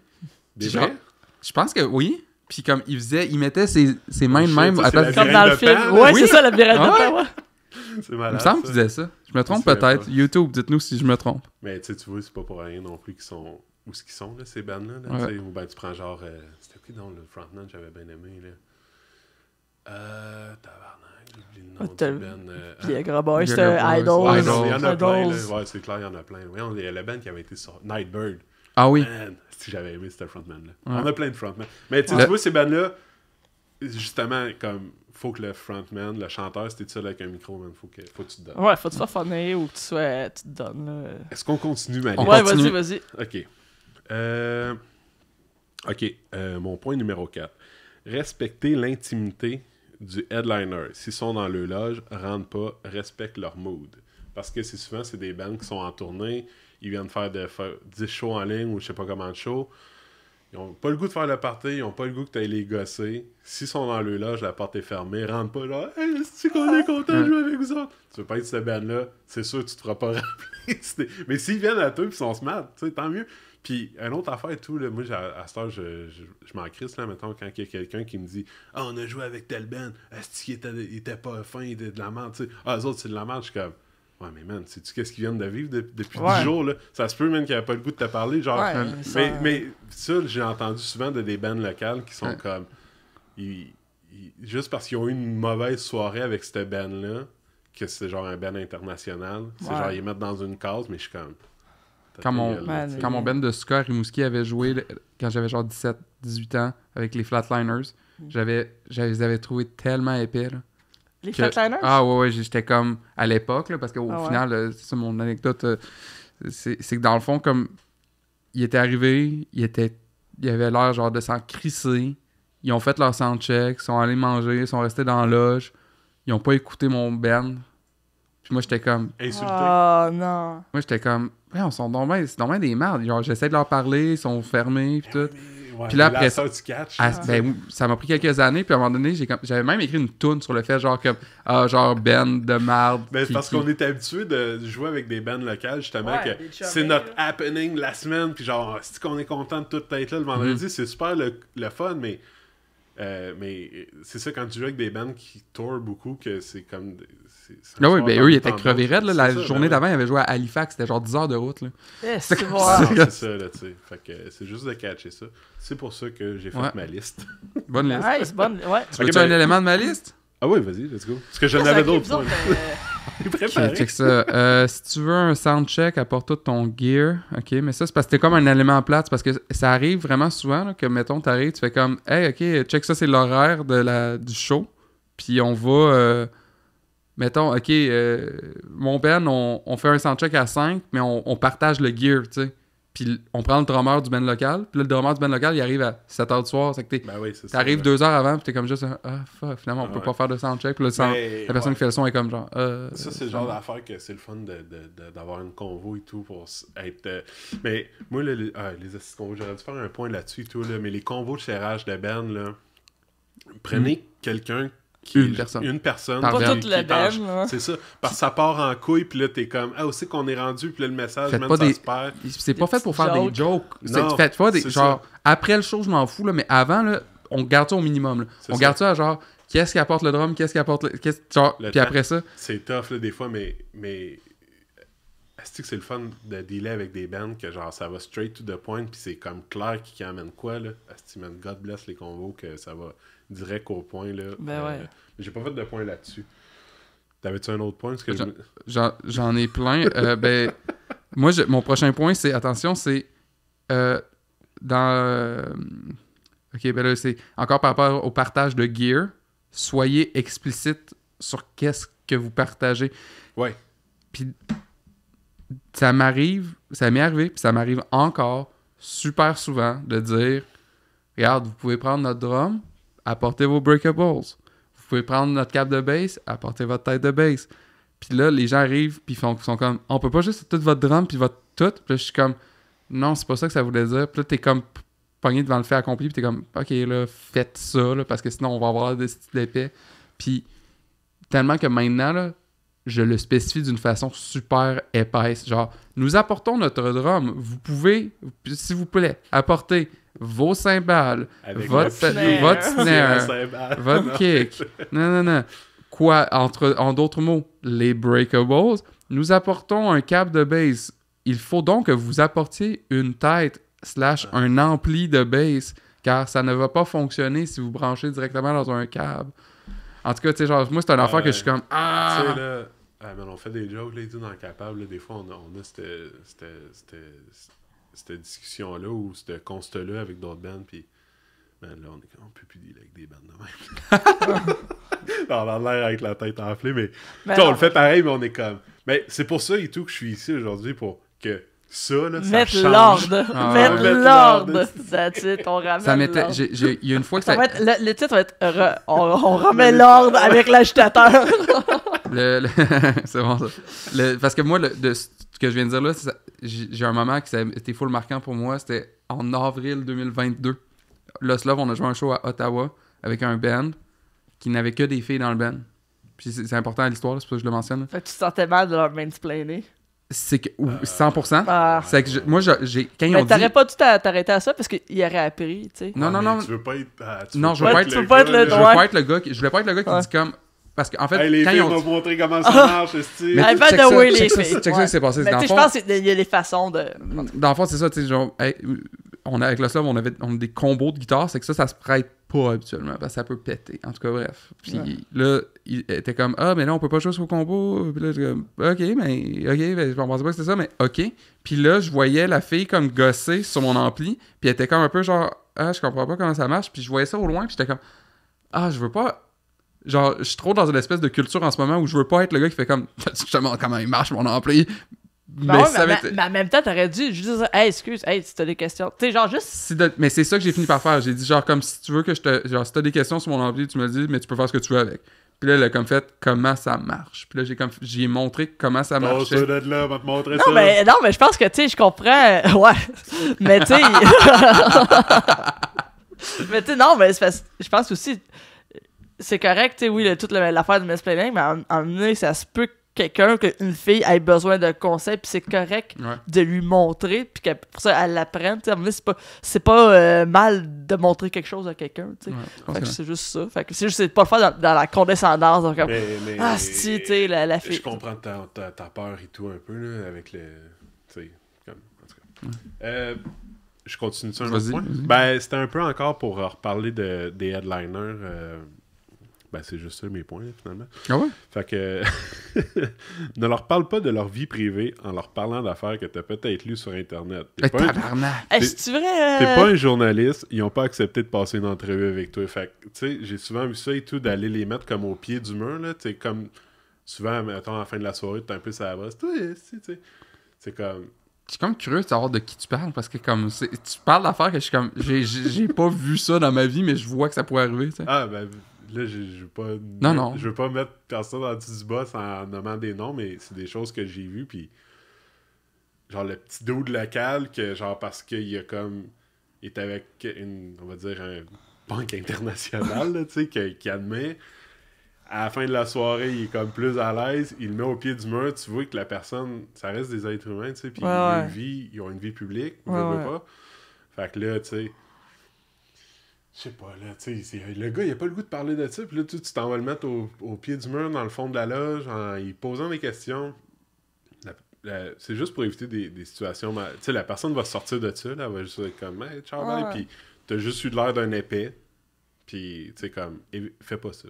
[SPEAKER 3] Des vrais?
[SPEAKER 1] Je pense que oui. Puis comme il mettait ses mains de même.
[SPEAKER 2] Comme dans le film. Ouais, c'est ça, la virette de pain, ouais.
[SPEAKER 3] C'est malade.
[SPEAKER 1] Il me semble que tu disais ça. Je me trompe peut-être. YouTube, dites-nous si je me trompe.
[SPEAKER 3] Mais tu vois, c'est pas pour rien non plus qu'ils sont. Où est-ce qu'ils sont, là, ces bands-là? Là, ou ben tu prends genre. C'était qui dans le frontman j'avais bien aimé, là? Tabarnak, j'ai oublié le nom du band.
[SPEAKER 2] Puis Gros Boy, c'était Idols.
[SPEAKER 3] Il y en a plein, là. Ouais, c'est clair, il y en a plein. Il y a le band qui avait été sur Nightbird.
[SPEAKER 1] Ah oui.
[SPEAKER 3] Man, si j'avais aimé ce frontman-là. On a plein de frontman. Mais tu vois, ces bands-là, justement, comme, faut que le frontman, le chanteur, si t'es seul avec un micro, man, faut que tu te donnes.
[SPEAKER 2] Ouais, faut que tu sois funné ou que tu te donnes. Là.
[SPEAKER 3] Est-ce qu'on continue, Mali?
[SPEAKER 2] Ouais, vas-y.
[SPEAKER 3] OK. Mon point numéro 4. Respecter l'intimité du headliner. S'ils sont dans le loge, rentre pas, respecte leur mood. Parce que c'est des bands qui sont en tournée, ils viennent faire 10 shows en ligne ou je sais pas comment de shows. Ils ont pas le goût de faire le party, ils ont pas le goût que tu ailles les gosser. S'ils sont dans le loge, la porte est fermée, rentre pas genre « Hey, c'est qu'on est content de jouer avec vous autres! » Tu veux pas être cette band-là, c'est sûr que tu te feras pas rappeler. Mais s'ils viennent à toi et ils sont smart, tu sais, tant mieux. Puis, une autre affaire et tout, là, moi, à cette heure, je m'en crisse, là, mettons, quand il y a quelqu'un qui me dit « Ah, on a joué avec tel band, est-ce qu'il était pas fin, il était de la merde, tu sais. Ah, eux autres, c'est de la merde. » Je suis comme « Ouais, mais man, sais-tu qu'est-ce qu'ils viennent de vivre depuis 10 jours, là? Ça se peut, même qu'il n'y a pas le goût de te parler, genre... Mais ça, j'ai entendu souvent de des bands locales qui sont comme... juste parce qu'ils ont eu une mauvaise soirée avec cette band-là, que c'est genre un band international, c'est genre, ils mettent dans une case, mais je suis comme... Quand
[SPEAKER 1] mon band de ska à Rimouski avait joué, quand j'avais genre 17-18 ans, avec les Flatliners, je les avais trouvés tellement épais, là.
[SPEAKER 2] Les Flatliners?
[SPEAKER 1] Ah ouais, j'étais comme à l'époque, là, parce qu'au final, c'est ça mon anecdote, c'est que dans le fond, comme il était arrivé, il avait l'air genre de s'en crisser, ils ont fait leur soundcheck, ils sont allés manger, ils sont restés dans la loge, ils ont pas écouté mon band. Puis moi, j'étais comme...
[SPEAKER 3] Insulté.
[SPEAKER 2] Oh non.
[SPEAKER 1] Moi, j'étais comme... Ouais, c'est donc bien des merdes. Genre, j'essaie de leur parler, ils sont fermés, puis tout.
[SPEAKER 3] Ouais,
[SPEAKER 1] puis là, après
[SPEAKER 3] ça, tu catches,
[SPEAKER 1] ça m'a pris quelques années, puis à un moment donné, j'avais même écrit une toune sur le fait, genre, comme... genre, band de merde.
[SPEAKER 3] Ben, parce qu'on est habitué de jouer avec des bands locales, justement, que c'est notre happening la semaine, puis genre, c'est qu'on est content de tout être là le vendredi, c'est super le fun, mais c'est ça, quand tu joues avec des bands qui tournent beaucoup, que c'est comme...
[SPEAKER 1] Ah oui, ben eux, ils étaient crevés raides. La journée d'avant, ils avaient joué à Halifax. C'était genre 10 heures de route. Là.
[SPEAKER 2] C'est
[SPEAKER 3] ça, là, tu sais. Fait que c'est juste de catcher ça. C'est pour ça que j'ai fait ma liste.
[SPEAKER 1] Bonne liste.
[SPEAKER 2] Ouais, c'est bonne. Ouais.
[SPEAKER 1] Tu veux un élément de ma liste?
[SPEAKER 3] Ah oui, vas-y, let's go. Parce que j'en avais d'autres points.
[SPEAKER 1] Okay, check ça. Si tu veux un soundcheck, apporte tout ton gear. OK, mais ça, c'est parce que t'es comme un élément plate. Parce que ça arrive vraiment souvent là, que, mettons, t'arrives, tu fais comme « Hey, OK, check ça, c'est l'horaire du show. » Puis on va... mettons, OK, mon band, on fait un soundcheck à 5, mais on partage le gear, tu sais. Puis on prend le drummer du band local. Puis là, le drummer du band local, il arrive à 7h du soir. C'est que t'arrives 2 heures avant, puis t'es comme juste, fuck, finalement, on peut pas faire de soundcheck. Puis là, la personne qui fait le son est comme genre,
[SPEAKER 3] ça, c'est le genre d'affaire que c'est le fun d'avoir une convo et tout pour être. Mais moi, les assises convos, j'aurais dû faire un point là-dessus et tout, là. Mais les convos de serrage de band, là, prenez quelqu'un.
[SPEAKER 1] Une personne.
[SPEAKER 2] Pas toute la band,
[SPEAKER 3] c'est ça. Parce que ça part en couille, puis là, t'es comme, où c'est qu'on est rendu, puis là, le message, même, ça se perd.
[SPEAKER 1] C'est pas fait pour faire des jokes. C'est fait pas des. Genre, après le show, je m'en fous, là, mais avant, là, on garde ça au minimum. Là. On garde ça à genre, qu'est-ce qui apporte le drum, qu'est-ce qui apporte le. Genre, puis après ça.
[SPEAKER 3] C'est tough, là, des fois, mais. Est-ce que c'est le fun de dealer avec des bands que genre ça va straight to the point, puis c'est comme clair qui amène quoi, là? Est-ce que God bless les convos, que ça va direct au point, là.
[SPEAKER 2] Ouais.
[SPEAKER 3] J'ai pas fait de point là-dessus. T'avais-tu un autre point?
[SPEAKER 1] J'en ai plein. Moi, mon prochain point, c'est, attention, c'est dans... OK, ben là, c'est encore par rapport au partage de gear. Soyez explicite sur qu'est-ce que vous partagez.
[SPEAKER 3] Ouais.
[SPEAKER 1] Puis ça m'est arrivé, puis ça m'arrive encore super souvent de dire, regarde, vous pouvez prendre notre drum, apportez vos breakables. Vous pouvez prendre notre câble de bass, apportez votre tête de bass. Puis là, les gens arrivent, puis sont comme, on peut pas juste tout votre drum, puis votre tout. Puis là, je suis comme, non, c'est pas ça que ça voulait dire. Puis là, t'es comme pogné devant le fait accompli, puis t'es comme, OK, là, faites ça, là, parce que sinon, on va avoir des styles d'épais. Puis tellement que maintenant, là, je le spécifie d'une façon super épaisse. Genre, nous apportons notre drum. Vous pouvez, s'il vous plaît, apporter vos cymbales, votre snare, votre kick. Non. Quoi, en d'autres mots, les breakables. Nous apportons un câble de bass. Il faut donc que vous apportiez une tête / un ampli de bass, car ça ne va pas fonctionner si vous branchez directement dans un câble. En tout cas, tu sais, genre, moi, c'est une affaire que je suis comme,
[SPEAKER 3] Tu sais, là, on fait des jokes, là, et tout, dans le capable, là, des fois, on a cette discussion-là, ou ce constat-là avec d'autres bands, puis là, on peut plus dealer avec des bands de même. On a l'air avec la tête enflée, mais on le fait pareil, mais on est comme... Mais c'est pour ça et tout que je suis ici aujourd'hui, pour que ça, là, ça change.
[SPEAKER 2] Mettre l'ordre. That's it, on ramène l'ordre.
[SPEAKER 1] Il y a une fois que ça...
[SPEAKER 2] Le titre va être on remet l'ordre avec l'agitateur.
[SPEAKER 1] C'est bon, ça. Parce que moi, ce que je viens de dire là, j'ai un moment qui était full marquant pour moi. C'était en avril 2022. Lost Love, on a joué un show à Ottawa avec un band qui n'avait que des filles dans le band. Puis c'est important à l'histoire, là, c'est pour ça que je le mentionne.
[SPEAKER 2] Fait que tu te sentais mal de leur mansplainer.
[SPEAKER 1] C'est que 100%. C'est que moi, quand ils ont dit...
[SPEAKER 2] T'aurais pas dû t'arrêter à ça parce qu'il aurait appris, tu sais.
[SPEAKER 1] Non.
[SPEAKER 3] Tu veux pas être...
[SPEAKER 1] je veux pas être le gars qui... Je voulais pas être le gars qui dit comme... Parce qu'en fait,
[SPEAKER 3] les filles m'ont montré comment ça marche,
[SPEAKER 2] check ça
[SPEAKER 1] qui s'est passé.
[SPEAKER 2] Mais je pense qu'il y a des façons de...
[SPEAKER 1] Dans le fond, c'est ça, tu sais, genre... avec Lost Love, on a des combos de guitare, c'est que ça se prête pas habituellement, parce que ça peut péter. En tout cas, bref. Puis là, il était comme, mais là, on peut pas jouer sur le combo. Puis là, j'étais comme, OK, je pensais pas que c'était ça, mais OK. Puis là, je voyais la fille comme gosser sur mon ampli, puis elle était comme un peu genre, je comprends pas comment ça marche. Puis je voyais ça au loin, puis j'étais comme, je veux pas... Genre, je suis trop dans une espèce de culture en ce moment où je veux pas être le gars qui fait comme, je te montre comment il marche mon ampli.
[SPEAKER 2] Mais en même temps, t'aurais dû juste dire, excuse, si t'as des questions. Tu sais, genre juste.
[SPEAKER 1] Mais c'est ça que j'ai fini par faire. J'ai dit, genre, comme si tu veux que genre, si t'as des questions sur mon ampli, tu me le dis, mais tu peux faire ce que tu veux avec. Puis là, elle a comme fait comment ça marche. Puis là, j'ai montré comment ça marchait.
[SPEAKER 3] Ça de là, va te montrer
[SPEAKER 2] non, ça. Non, mais je pense que, tu sais, je comprends. Ouais. Mais tu sais. Mais tu sais, non, mais je pense aussi. C'est correct, tu sais, oui, toute l'affaire du mansplaining, mais en donné, ça se peut qu'une fille ait besoin d'un conseil, puis c'est correct de lui montrer, puis que pour ça, elle l'apprenne. C'est pas mal de montrer quelque chose à quelqu'un, tu sais. Fait que c'est juste ça. Fait que c'est pas le faire dans la condescendance. Donc, comme, si, tu sais, la fille.
[SPEAKER 3] Je comprends ta peur et tout un peu, là, avec le. Tu sais, comme. En tout cas. Je continue sur un autre point. Ben, c'était un peu encore pour reparler des headliners. C'est juste ça mes points, finalement.
[SPEAKER 1] Ah ouais?
[SPEAKER 3] Fait que ne leur parle pas de leur vie privée en leur parlant d'affaires que t'as peut-être lues sur Internet.
[SPEAKER 1] Tabarnak!
[SPEAKER 2] Est-ce vrai?
[SPEAKER 3] T'es pas un journaliste, ils ont pas accepté de passer une entrevue avec toi. Fait que, tu sais, j'ai souvent vu ça et tout, d'aller les mettre comme au pied du mur, là. Tu sais, comme, souvent, mettons, à la fin de la soirée, t'es un peu sur la brosse. C'est comme...
[SPEAKER 1] suis comme curieux de savoir de qui tu parles, parce que comme tu parles d'affaires que je suis comme... J'ai pas vu ça dans ma vie, mais je vois que ça pourrait arriver, tu sais.
[SPEAKER 3] Ah, ben là, je veux pas...
[SPEAKER 1] Non.
[SPEAKER 3] Je veux pas mettre personne dans le dessus du boss en nommant des noms, mais c'est des choses que j'ai vues, puis genre le petit dude local, que genre parce qu'il a comme... Il est avec on va dire, un punk international, là, tu sais, qui admet... À la fin de la soirée, il est comme plus à l'aise, il le met au pied du mur, tu vois que la personne, ça reste des êtres humains, tu sais, puis ils ont une vie publique, veut pas. Fait que là, tu sais, je sais pas, là, tu sais, le gars, il a pas le goût de parler de ça, puis là, tu t'en vas le mettre au pied du mur, dans le fond de la loge, en y posant des questions. C'est juste pour éviter des situations, tu sais, la personne va sortir de ça, là, elle va juste être comme, hey, ciao, bye, puis t'as juste eu l'air d'un épais. Puis, tu sais, comme, fais pas ça.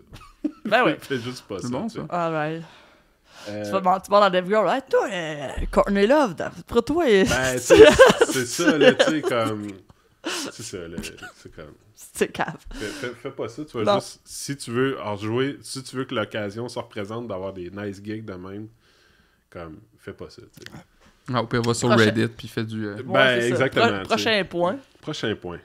[SPEAKER 2] Ben oui.
[SPEAKER 3] Fais juste pas ça.
[SPEAKER 1] C'est bon, ça.
[SPEAKER 2] Alright. Tu vas dans Dev Girl, hey, toi, Courtney Love, pour toi,
[SPEAKER 3] ben, c'est ça, là, tu sais, comme. C'est ça, là. C'est comme.
[SPEAKER 2] C'est cave.
[SPEAKER 3] Fais pas ça. Tu vas juste. Si tu veux en jouer, si tu veux que l'occasion se représente d'avoir des nice gigs de même, comme, fais pas ça, tu sais.
[SPEAKER 1] Ah, puis on va sur Reddit, puis fait du.
[SPEAKER 3] Ben, exactement.
[SPEAKER 2] Prochain point.
[SPEAKER 3] Prochain point.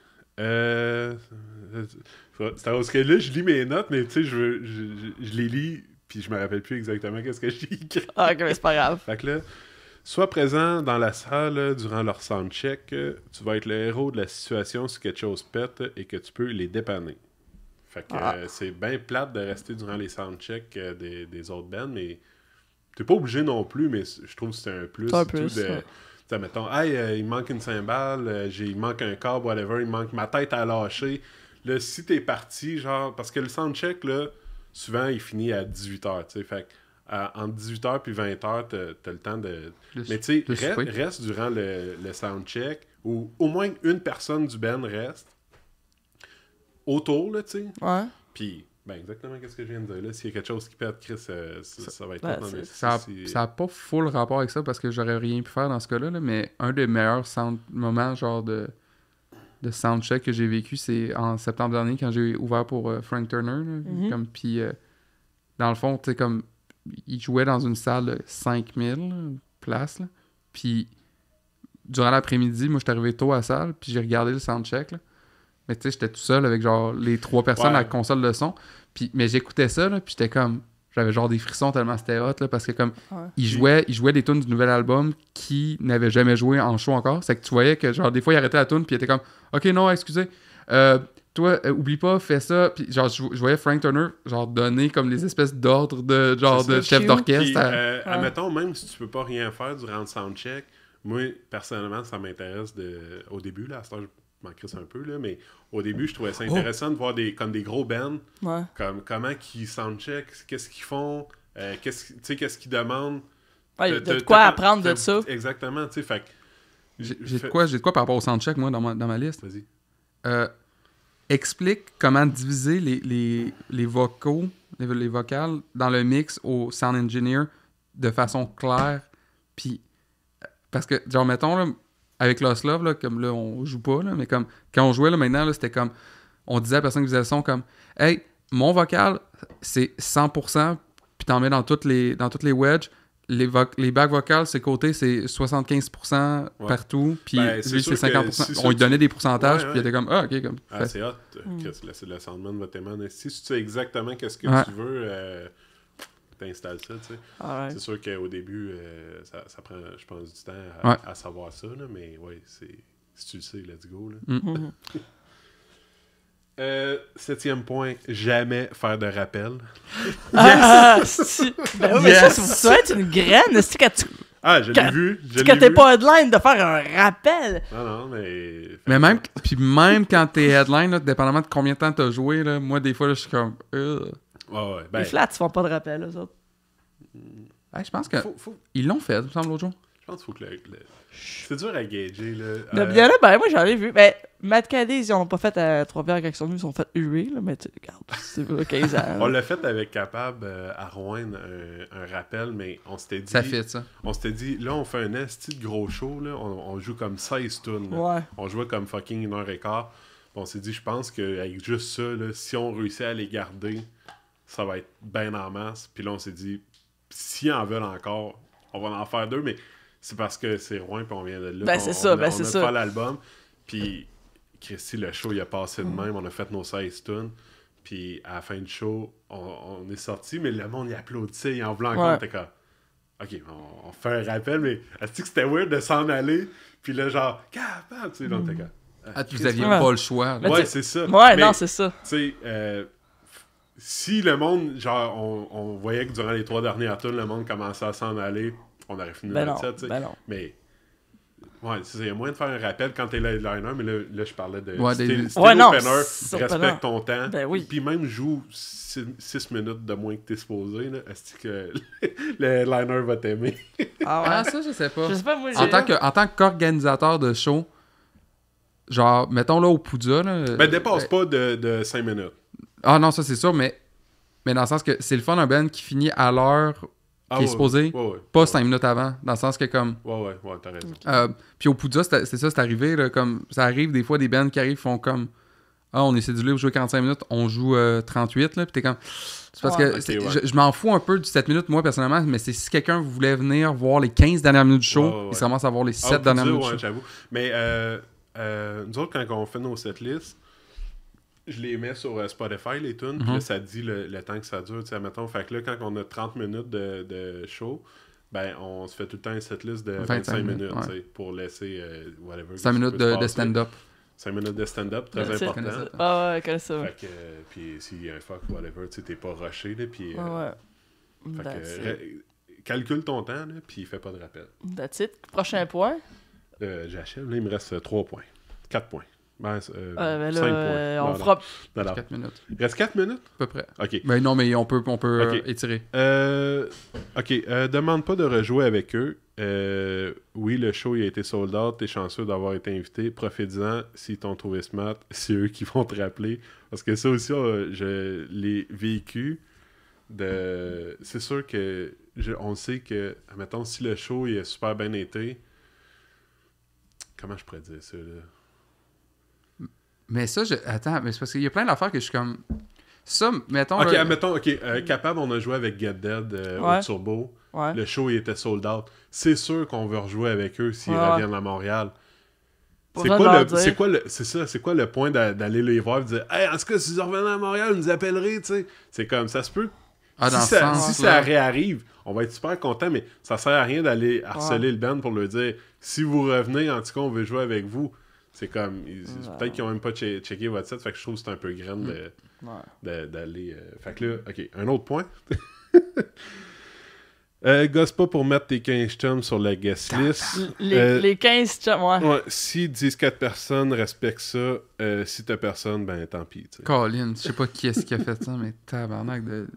[SPEAKER 3] C'est parce que là, je lis mes notes, mais tu sais, je les lis, puis je me rappelle plus exactement qu'est-ce que j'ai écrit.
[SPEAKER 2] Ah, ok, mais c'est pas grave.
[SPEAKER 3] Fait que là, sois présent dans la salle durant leur soundcheck, tu vas être le héros de la situation si quelque chose pète et que tu peux les dépanner. Fait que c'est bien plate de rester durant les soundchecks des autres bands, mais t'es pas obligé non plus, mais je trouve que c'est un plus.
[SPEAKER 2] C'est un plus,
[SPEAKER 3] T'sais, mettons, hey, il manque une cymbale, il manque un câble, whatever, il manque ma tête à lâcher. Là, si t'es parti, genre, parce que le soundcheck, là, souvent, il finit à 18h, tu sais, fait entre 18h puis 20h, t'as le temps de... Mais tu sais, reste durant le soundcheck, ou au moins une personne du band reste autour, là, tu sais.
[SPEAKER 2] Ouais.
[SPEAKER 3] Puis, ben, exactement qu'est-ce que je viens de dire, là. S'il y a quelque chose qui pète, Chris, ça va être...
[SPEAKER 1] Ça a pas full rapport avec ça, parce que j'aurais rien pu faire dans ce cas-là, là, mais un des meilleurs moments, genre, de soundcheck que j'ai vécu, c'est en septembre dernier quand j'ai ouvert pour Frank Turner. Là, puis dans le fond, tu sais, comme il jouait dans une salle de 5000 places. Puis durant l'après-midi, moi, j'étais arrivé tôt à la salle, puis j'ai regardé le soundcheck. Là. Mais tu sais, j'étais tout seul avec genre les 3 personnes à la console de son. Mais j'écoutais ça, là, puis j'étais comme... J'avais genre des frissons tellement c'était hot, là, parce que comme il jouait des tunes du nouvel album qui n'avaient jamais joué en show encore. C'est que tu voyais que genre des fois il arrêtait la tune puis il était comme OK non, excusez. Toi, oublie pas, fais ça. Puis genre je voyais Frank Turner genre donner comme les espèces d'ordres de genre de chef d'orchestre.
[SPEAKER 3] Admettons, même si tu peux pas rien faire durant le soundcheck, moi personnellement ça m'intéresse au début là, à ce temps, je m'en crisse un peu là, mais au début je trouvais ça intéressant de voir des gros bands, comme comment qu'ils soundcheck, qu'est-ce qu'ils font, qu'est-ce qu'ils demandent.
[SPEAKER 2] Ouais, de quoi apprendre de ça.
[SPEAKER 3] Exactement, tu sais, fait
[SPEAKER 1] j'ai de quoi par rapport au soundcheck moi dans ma liste.
[SPEAKER 3] Vas-y.
[SPEAKER 1] Explique comment diviser les vocaux, les vocales dans le mix au sound engineer de façon claire, puis parce que genre mettons là, avec Lost Love, là, comme là, on joue pas, là, mais comme quand on jouait, là, maintenant, là, c'était comme... On disait à la personne qui faisait le son, comme « Hey, mon vocal, c'est 100%, puis t'en mets dans toutes les wedges. Les back vocals, ses côtés, c'est 75% partout, puis lui, c'est 50%. On lui donnait des pourcentages, puis il était comme « Ah, OK. » comme.
[SPEAKER 3] C'est hot. Le soundman va t'aimer. Si tu sais exactement qu'est-ce que tu veux... t'installes ça, tu sais. C'est sûr qu'au début, ça prend, je pense, du temps à savoir ça, là, mais ouais, si tu le sais, let's go. Là. 7e point, jamais faire de rappel.
[SPEAKER 2] Ben oui, mais ça va être une graine, c'est quand tu...
[SPEAKER 3] Ah, je l'ai vu.
[SPEAKER 2] Quand t'es pas headline de faire un rappel.
[SPEAKER 3] Non, mais...
[SPEAKER 1] Mais même quand t'es headline, là, dépendamment de combien de temps t'as joué, là, moi, des fois, là, je suis comme...
[SPEAKER 2] Les flats, ils font pas de rappel, eux autres.
[SPEAKER 1] Je pense que ils l'ont fait, il me semble, l'autre jour.
[SPEAKER 3] Je pense qu'il faut que c'est dur à gager, là.
[SPEAKER 2] Moi, j'en ai vu. Ben, Matt Cadiz, ils ont pas fait à Trois-Rivières quand ils sont venus, ils sont fait huer, là, mais tu regarde, c'est 15 ans.
[SPEAKER 3] On l'a fait avec Capable à Rouen, un rappel, mais on s'était dit...
[SPEAKER 1] Ça fait, ça.
[SPEAKER 3] On s'était dit, là, on fait un esti de gros show, là, on joue comme 16 tunes.
[SPEAKER 2] Ouais.
[SPEAKER 3] On jouait comme fucking 1h15. On s'est dit, je pense qu'avec juste ça, là, si on réussit à les garder, ça va être bien en masse. Puis là, on s'est dit, si en veulent encore, on va en faire 2, mais c'est parce que c'est Rouen, puis on vient de là.
[SPEAKER 2] Ben, c'est ça,
[SPEAKER 3] on a
[SPEAKER 2] ça.
[SPEAKER 3] fait l'album, puis Christy, le show, il a passé de même. On a fait nos 16 tunes. Puis à la fin du show, on est sorti, mais le monde, il applaudissait, il en voulait encore. On était comme, OK, on fait un rappel, mais est-ce que c'était weird de s'en aller? Puis là, genre, capable, tu sais, on était comme...
[SPEAKER 1] vous aviez pas le choix.
[SPEAKER 3] Ouais, c'est ça.
[SPEAKER 2] Ouais, mais, non, c'est ça.
[SPEAKER 3] Tu sais, si le monde, genre, on voyait que durant les 3 dernières tunes, le monde commençait à s'en aller, on aurait fini là-dessus, tu sais.
[SPEAKER 2] Ben non.
[SPEAKER 3] Mais... Ouais, il y a moyen de faire un rappel quand t'es l'headliner, mais là, je parlais de...
[SPEAKER 2] non,
[SPEAKER 3] respecte ton temps.
[SPEAKER 2] Ben oui.
[SPEAKER 3] Puis même joue 6 minutes de moins que t'es supposé, là. Est-ce que le liner va t'aimer?
[SPEAKER 1] Ah, ça, je sais pas.
[SPEAKER 2] Je sais pas, moi,
[SPEAKER 1] en tant qu'organisateur de show, genre, mettons là au Poudja, là...
[SPEAKER 3] Ben, dépasse pas de 5 minutes.
[SPEAKER 1] Ah non, ça, c'est sûr, mais dans le sens que c'est le fun d'un band qui finit à l'heure... qui est supposé, pas 5 minutes avant, dans le sens que comme...
[SPEAKER 3] Ouais, t'as raison.
[SPEAKER 1] Puis au Poudja, c'est arrivé, là, comme... Ça arrive des fois, des bands qui arrivent font comme... Ah, on est cédulé pour jouer 45 minutes, on joue 38, là, puis t'es comme... C'est parce que je m'en fous un peu du 7 minutes, moi, personnellement, mais c'est si quelqu'un voulait venir voir les 15 dernières minutes du show, il se ramasse à voir les 7 dernières minutes du show.
[SPEAKER 3] J'avoue. Mais nous autres, quand on fait nos setlists, je les mets sur Spotify, les tunes, puis là, ça dit le temps que ça dure, tu sais, mettons. Fait que là, quand on a 30 minutes de show, ben, on se fait tout le temps une setlist de 25 minutes, tu sais, pour laisser, whatever.
[SPEAKER 1] 5 minutes de stand-up.
[SPEAKER 3] 5 minutes de stand-up, très important.
[SPEAKER 2] Ah ouais, comme ça.
[SPEAKER 3] Fait que, puis s'il y a un fuck, whatever, tu sais, t'es pas rushé, là, puis...
[SPEAKER 2] ouais.
[SPEAKER 3] Fait que, calcule ton temps, là, puis fais pas de rappel.
[SPEAKER 2] That's it. Prochain point.
[SPEAKER 3] J'achève, là, il me reste 3 points. 4 points. Ben, 5
[SPEAKER 2] points.
[SPEAKER 3] On
[SPEAKER 2] fera...
[SPEAKER 1] 4 minutes.
[SPEAKER 3] Il reste 4 minutes?
[SPEAKER 1] À peu près.
[SPEAKER 3] OK.
[SPEAKER 1] Mais non, mais on peut étirer.
[SPEAKER 3] OK. Demande pas de rejouer avec eux. Oui, le show il a été sold out. T'es chanceux d'avoir été invité. Profite-en s'ils t'ont trouvé smart. C'est eux qui vont te rappeler. Parce que ça aussi, je l'ai vécu. C'est sûr que on sait que, admettons, si le show il a super bien été... Comment je pourrais dire ça, là?
[SPEAKER 1] Mais ça, attends, mais c'est parce qu'il y a plein d'affaires que je suis comme... Ça, mettons...
[SPEAKER 3] OK, admettons, Capable, on a joué avec Get Dead au Turbo.
[SPEAKER 2] Ouais.
[SPEAKER 3] Le show, il était sold out. C'est sûr qu'on veut rejouer avec eux s'ils reviennent à Montréal. C'est quoi le point d'aller les voir et de dire « Hey, en tout cas, si ils reviennent à Montréal, vous nous appellerez, tu sais. » C'est comme, ça se peut. Si ça réarrive, on va être super content, mais ça sert à rien d'aller harceler le band pour leur dire « Si vous revenez, en tout cas, on veut jouer avec vous. » C'est comme, peut-être qu'ils n'ont même pas checké votre set, fait que je trouve que c'est un peu graine d'aller... Fait que là, OK, un autre point. Gosse pas pour mettre tes 15 chums sur la guest list.
[SPEAKER 2] Les 15 chums,
[SPEAKER 3] ouais. Si 10-4 personnes respectent ça, si t'as personne, ben tant pis. T'sais.
[SPEAKER 1] Colin, je sais pas qui est-ce qui a fait ça, mais tabarnak de...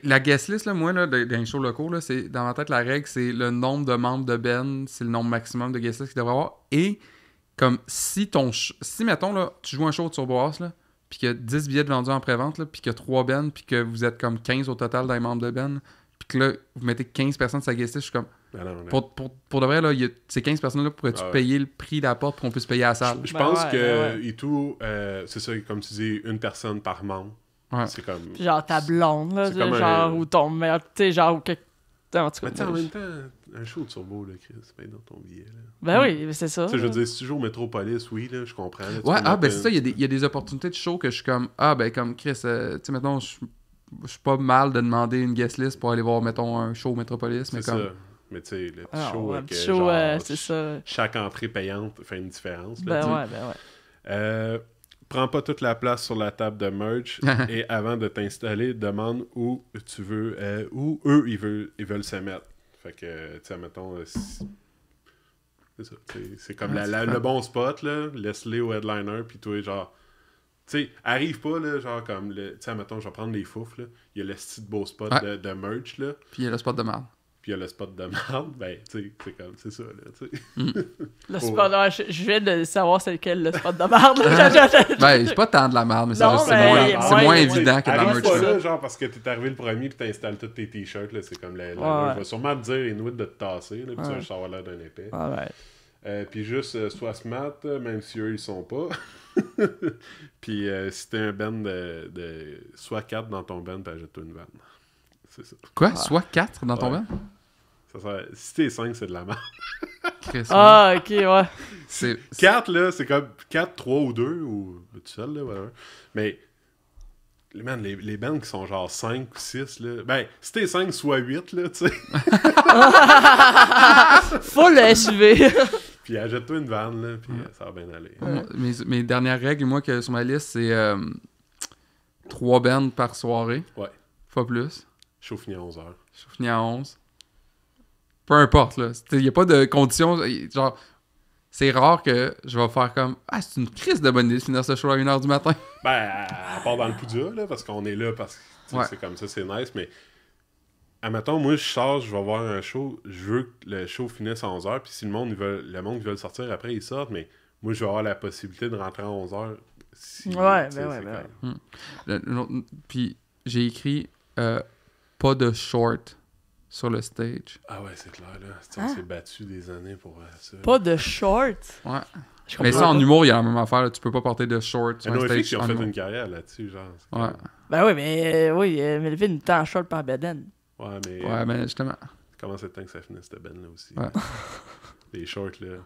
[SPEAKER 1] La guest list, là, moi, là, dans les shows locaux, là, c'est, dans ma tête, la règle, c'est le nombre de membres de Ben, c'est le nombre maximum de guest list qu'il devrait avoir, et... Comme si mettons, là, tu joues un show de Turboas, là, puis qu'il y a 10 billets vendus en pré-vente, là, puis qu'il y a 3 bands, puis que vous êtes comme 15 au total dans les membres de band, puis que là, vous mettez 15 personnes sur sa guest list, je suis comme... Pour de vrai, là, ces 15 personnes-là, pourrais-tu payer le prix de la porte pour qu'on puisse payer à la salle?
[SPEAKER 3] Je pense que et tout, c'est ça, comme tu dis, une personne par membre.
[SPEAKER 1] Ouais.
[SPEAKER 3] C'est comme...
[SPEAKER 2] Puis genre ta blonde, là, genre, ou ton meilleur, tu sais, genre, ou quelque... En tout cas,
[SPEAKER 3] en même temps, un show de Turbo, là, Chris, c'est dans ton billet. Là.
[SPEAKER 2] Ben oui, c'est ça.
[SPEAKER 3] Je veux dire, si tu joues au Metropolis, oui, là, je comprends.
[SPEAKER 1] Là, ben c'est ça, il y a des opportunités de show que je suis comme, comme Chris, tu sais, mettons, je suis pas mal de demander une guest list pour aller voir, mettons, un show au Metropolis, mais comme...
[SPEAKER 3] Ça. Mais tu sais, le petit
[SPEAKER 2] show,
[SPEAKER 3] genre,
[SPEAKER 2] c'est ça.
[SPEAKER 3] Chaque entrée payante fait une différence.
[SPEAKER 2] Là,
[SPEAKER 3] ben ouais. Prends pas toute la place sur la table de merch et avant de t'installer, demande où tu veux, où eux ils veulent se mettre. Fait que, tu sais, mettons, c'est ça. C'est comme le bon spot, là. Laisse-les au headliner, puis toi, genre, tu sais, arrive pas, là, genre, comme, tu sais, mettons, je vais prendre les foufs, là. Il y a le petit beau spot de merch, là.
[SPEAKER 1] Puis il y a le spot de marde.
[SPEAKER 3] Puis il y a le spot de marde, ben, tu sais, c'est comme, c'est ça, là, tu sais.
[SPEAKER 2] Le spot, je viens de savoir c'est lequel, le spot de marde,
[SPEAKER 1] ben, c'est pas tant de la marde, mais c'est moins évident que dans le merch.
[SPEAKER 3] C'est pas là, genre, parce que t'es arrivé le premier puis t'installes tous tes t-shirts, là, c'est comme, je vais sûrement te dire, Inuit, de te tasser, là, puis tu vas avoir l'air d'un épais. Puis juste, sois smart, même si eux, ils sont pas. Puis si t'es un band de soit 4 dans ton band, puis ajoute-toi une vanne. C'est ça.
[SPEAKER 1] Quoi? Soit 4 dans ton band?
[SPEAKER 3] Si t'es 5, c'est de la merde.
[SPEAKER 2] Ah, ok, ouais.
[SPEAKER 3] 4, là, c'est comme 4, 3 ou 2, ou tout seul, là, whatever. Mais, man, les bands qui sont genre 5 ou 6, là, ben, si t'es 5, soit 8, là, tu sais.
[SPEAKER 2] Faut le SUV.
[SPEAKER 3] Puis achète-toi une van, là, puis ça va bien aller.
[SPEAKER 1] Mes dernières règles, moi, que sur ma liste, c'est 3 bands par soirée.
[SPEAKER 3] Ouais.
[SPEAKER 1] Pas plus.
[SPEAKER 3] Show fini à 11h.
[SPEAKER 1] Show fini à 11. Peu importe, là. Il n'y a pas de conditions. Genre, c'est rare que je vais faire comme c'est une crise de bonne idée de finir ce show à 1h du matin.
[SPEAKER 3] Ben, à part dans le Poudia, là, parce qu'on est là, parce que c'est comme ça, c'est nice, mais admettons, moi, je sors, je vais voir un show, je veux que le show finisse à 11h, puis si le monde qui veut sortir après, ils sortent, mais moi, je vais avoir la possibilité de rentrer à 11h.
[SPEAKER 1] Puis, j'ai écrit pas de short sur le stage.
[SPEAKER 3] Ah ouais, c'est clair, là. On s'est battu des années pour ça.
[SPEAKER 2] Pas de short?
[SPEAKER 1] Ouais. Mais ça, en humour, il y a la même affaire. Là. Tu peux pas porter de short sur un stage.
[SPEAKER 3] Qui ont fait une carrière là-dessus, genre.
[SPEAKER 1] Ouais.
[SPEAKER 2] Ben oui, mais Melvin était en short par Beden.
[SPEAKER 3] Ouais,
[SPEAKER 1] mais justement.
[SPEAKER 3] Comment c'est le temps que ça finisse, cette Ben-là aussi?
[SPEAKER 1] Ouais.
[SPEAKER 3] Les shorts, là.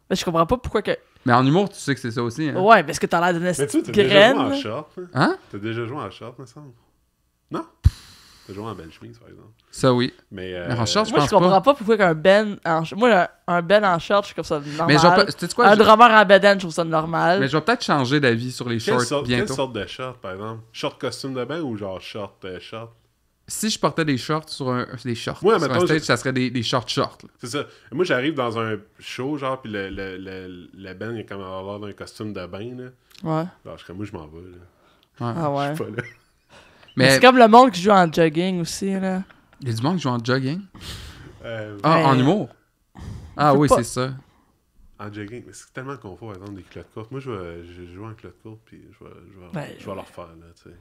[SPEAKER 2] Mais je comprends pas pourquoi que...
[SPEAKER 1] Mais en humour, tu sais que c'est ça aussi, hein?
[SPEAKER 2] Ouais, parce que t'as l'air d'une
[SPEAKER 3] graine. Mais tu t'as déjà joué en short,
[SPEAKER 1] hein?
[SPEAKER 3] T'as déjà joué en short, me semble? Non? T'as joué en belle chemise, par exemple.
[SPEAKER 1] Ça, oui.
[SPEAKER 3] Mais
[SPEAKER 1] en short,
[SPEAKER 2] moi, je comprends pas pourquoi qu'un Ben en short... Moi, un Ben en short, je trouve ça normal.
[SPEAKER 1] Mais
[SPEAKER 2] un drummer en bedaine, je trouve ça normal.
[SPEAKER 1] Mais je vais peut-être changer d'avis sur les shorts bientôt.
[SPEAKER 3] Quelle sorte de short, par exemple? Short costume de bain ou genre short?
[SPEAKER 1] Si je portais des shorts des shorts
[SPEAKER 3] sur
[SPEAKER 1] un stage, ça serait des shorts. Là.
[SPEAKER 3] C'est ça. Moi, j'arrive dans un show, genre, puis le band, il est comme à l'air d'un costume de bain, là.
[SPEAKER 2] Ouais.
[SPEAKER 3] Alors, moi, je m'en vais, là.
[SPEAKER 1] Ouais.
[SPEAKER 2] Ah ouais.
[SPEAKER 3] Je suis pas là.
[SPEAKER 2] Mais c'est comme le monde qui joue en jogging aussi, là.
[SPEAKER 1] Il y a du monde qui joue en jogging?
[SPEAKER 2] en
[SPEAKER 1] humour? Ah oui, c'est ça.
[SPEAKER 3] En jogging, mais c'est tellement confort, par exemple, des culottes courtes. Moi, je joue en culottes courtes, puis je vais leur faire, là, tu sais.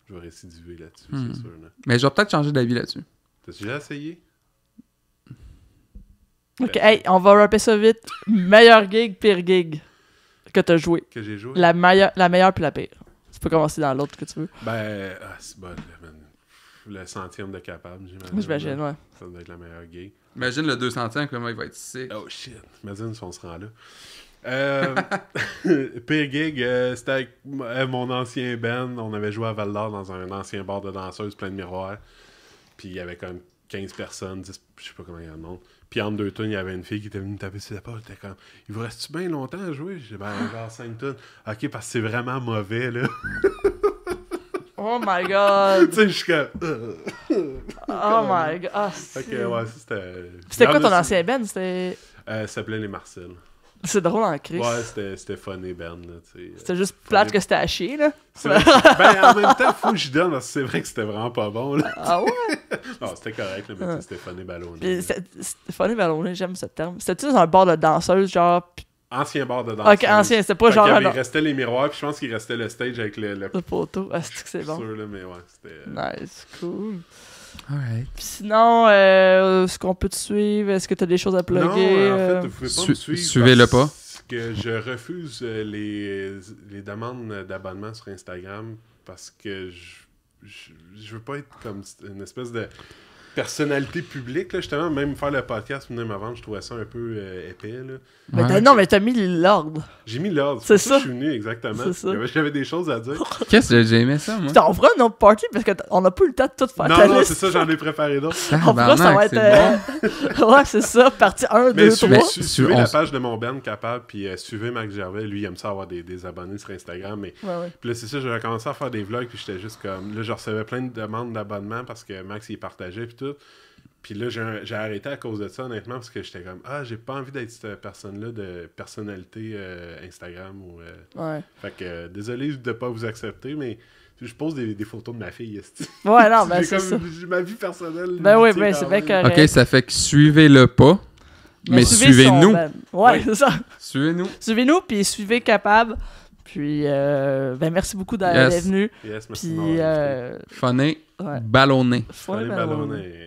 [SPEAKER 3] Je vais récidiver là-dessus, c'est sûr. Là.
[SPEAKER 1] Mais je vais peut-être changer d'avis là-dessus.
[SPEAKER 3] T'as-tu déjà essayé?
[SPEAKER 2] Ok, hey, on va rapper ça vite. Meilleur gig, pire gig que t'as joué.
[SPEAKER 3] Que j'ai joué?
[SPEAKER 2] La meilleure puis la pire. Tu peux commencer dans l'autre que tu veux.
[SPEAKER 3] Ben, c'est bon, le 100e de capable, j'imagine.
[SPEAKER 2] J'imagine, ouais.
[SPEAKER 3] Ça doit être la meilleure gig.
[SPEAKER 1] Imagine le 200e, comment il va être sick.
[SPEAKER 3] Oh shit, imagine si on se rend là. Pire gig, c'était avec mon ancien band. On avait joué à Val-d'Or dans un ancien bar de danseuses plein de miroirs. Puis il y avait comme 15 personnes, 10, je sais pas comment il y a le nom. Puis entre 2 tunes, il y avait une fille qui était venue me taper sur l'épaule. Elle était comme, il vous reste-tu bien longtemps à jouer? J'ai dit, ben, genre 5 tunes. Ok, parce que c'est vraiment mauvais, là.
[SPEAKER 2] Oh my god!
[SPEAKER 3] Tu sais, je suis comme.
[SPEAKER 2] Oh my god!
[SPEAKER 3] Ok, ouais, c'était.
[SPEAKER 2] C'était quoi ton ancien band? C'était.
[SPEAKER 3] Ça s'appelait Les Marcel.
[SPEAKER 2] C'est drôle en crise.
[SPEAKER 3] Ouais, c'était funny band, là, tu sais.
[SPEAKER 2] C'était juste plate que c'était à chier, là.
[SPEAKER 3] Ben, en même temps, faut que j'y donne, parce que c'est vrai que c'était vraiment pas bon, là.
[SPEAKER 2] Ah ouais?
[SPEAKER 3] Non, c'était correct, là, mais c'était funny ballonné.
[SPEAKER 2] C'était funny ballonné, j'aime ce terme. C'était-tu dans un bar de danseuse, genre...
[SPEAKER 3] Ancien bar de danseuse.
[SPEAKER 2] Ok, ancien, c'était pas genre...
[SPEAKER 3] Il restait les miroirs, puis je pense qu'il restait le stage avec le
[SPEAKER 2] poteau. Ah, c'est bon.
[SPEAKER 3] Sûr, là, mais ouais, c'était...
[SPEAKER 2] Nice, cool.
[SPEAKER 1] Alright.
[SPEAKER 2] Puis sinon, est-ce qu'on peut te suivre? Est-ce que t'as des choses à plugger?
[SPEAKER 3] Non, en fait, vous pouvez pas me suivre.
[SPEAKER 1] Suivez-le pas.
[SPEAKER 3] Parce que je refuse les demandes d'abonnement sur Instagram parce que je veux pas être comme une espèce de personnalité publique, là, justement. Même faire le podcast, même avant, je trouvais ça un peu épais, là.
[SPEAKER 2] Mais non, mais t'as mis l'ordre.
[SPEAKER 3] J'ai mis l'ordre.
[SPEAKER 2] C'est ça.
[SPEAKER 3] Je suis venu, exactement.
[SPEAKER 2] C'est ça.
[SPEAKER 3] J'avais des choses à dire.
[SPEAKER 1] Qu'est-ce que j'ai aimé ça, moi?
[SPEAKER 2] On fera une autre party parce qu'on n'a pas eu le temps de tout faire.
[SPEAKER 3] Non, c'est ça, j'en ai préparé d'autres.
[SPEAKER 2] On fera, ça va être... ouais, c'est ça, partie 1, 2, 3.
[SPEAKER 3] Suivez la page de mon band Capable, puis suivez Max Gervais. Lui, il aime ça avoir des abonnés sur Instagram. Mais...
[SPEAKER 2] Ouais.
[SPEAKER 3] Puis là, c'est ça, j'avais commencé à faire des vlogs, puis j'étais juste comme... Là, je recevais plein de demandes d'abonnement parce que Max, il partageait, puis tout. Puis là, j'ai arrêté à cause de ça, honnêtement, parce que j'étais comme, j'ai pas envie d'être cette personne-là de personnalité Instagram.
[SPEAKER 2] Ouais.
[SPEAKER 3] Fait que, désolé de pas vous accepter, mais je pose des photos de ma fille.
[SPEAKER 2] Ouais, non, ben c'est ça.
[SPEAKER 3] J'ai ma vie personnelle.
[SPEAKER 2] Ben oui, ben c'est bien correct.
[SPEAKER 1] Ok, ça fait que suivez-le pas, mais suivez-nous.
[SPEAKER 2] Ouais, c'est ça.
[SPEAKER 1] Suivez-nous.
[SPEAKER 2] Suivez-nous, puis suivez Capable. Puis, ben merci beaucoup d'être venu.
[SPEAKER 3] Yes, merci.
[SPEAKER 2] Puis,
[SPEAKER 1] Funny, ballonné.
[SPEAKER 3] Funny, ballonné.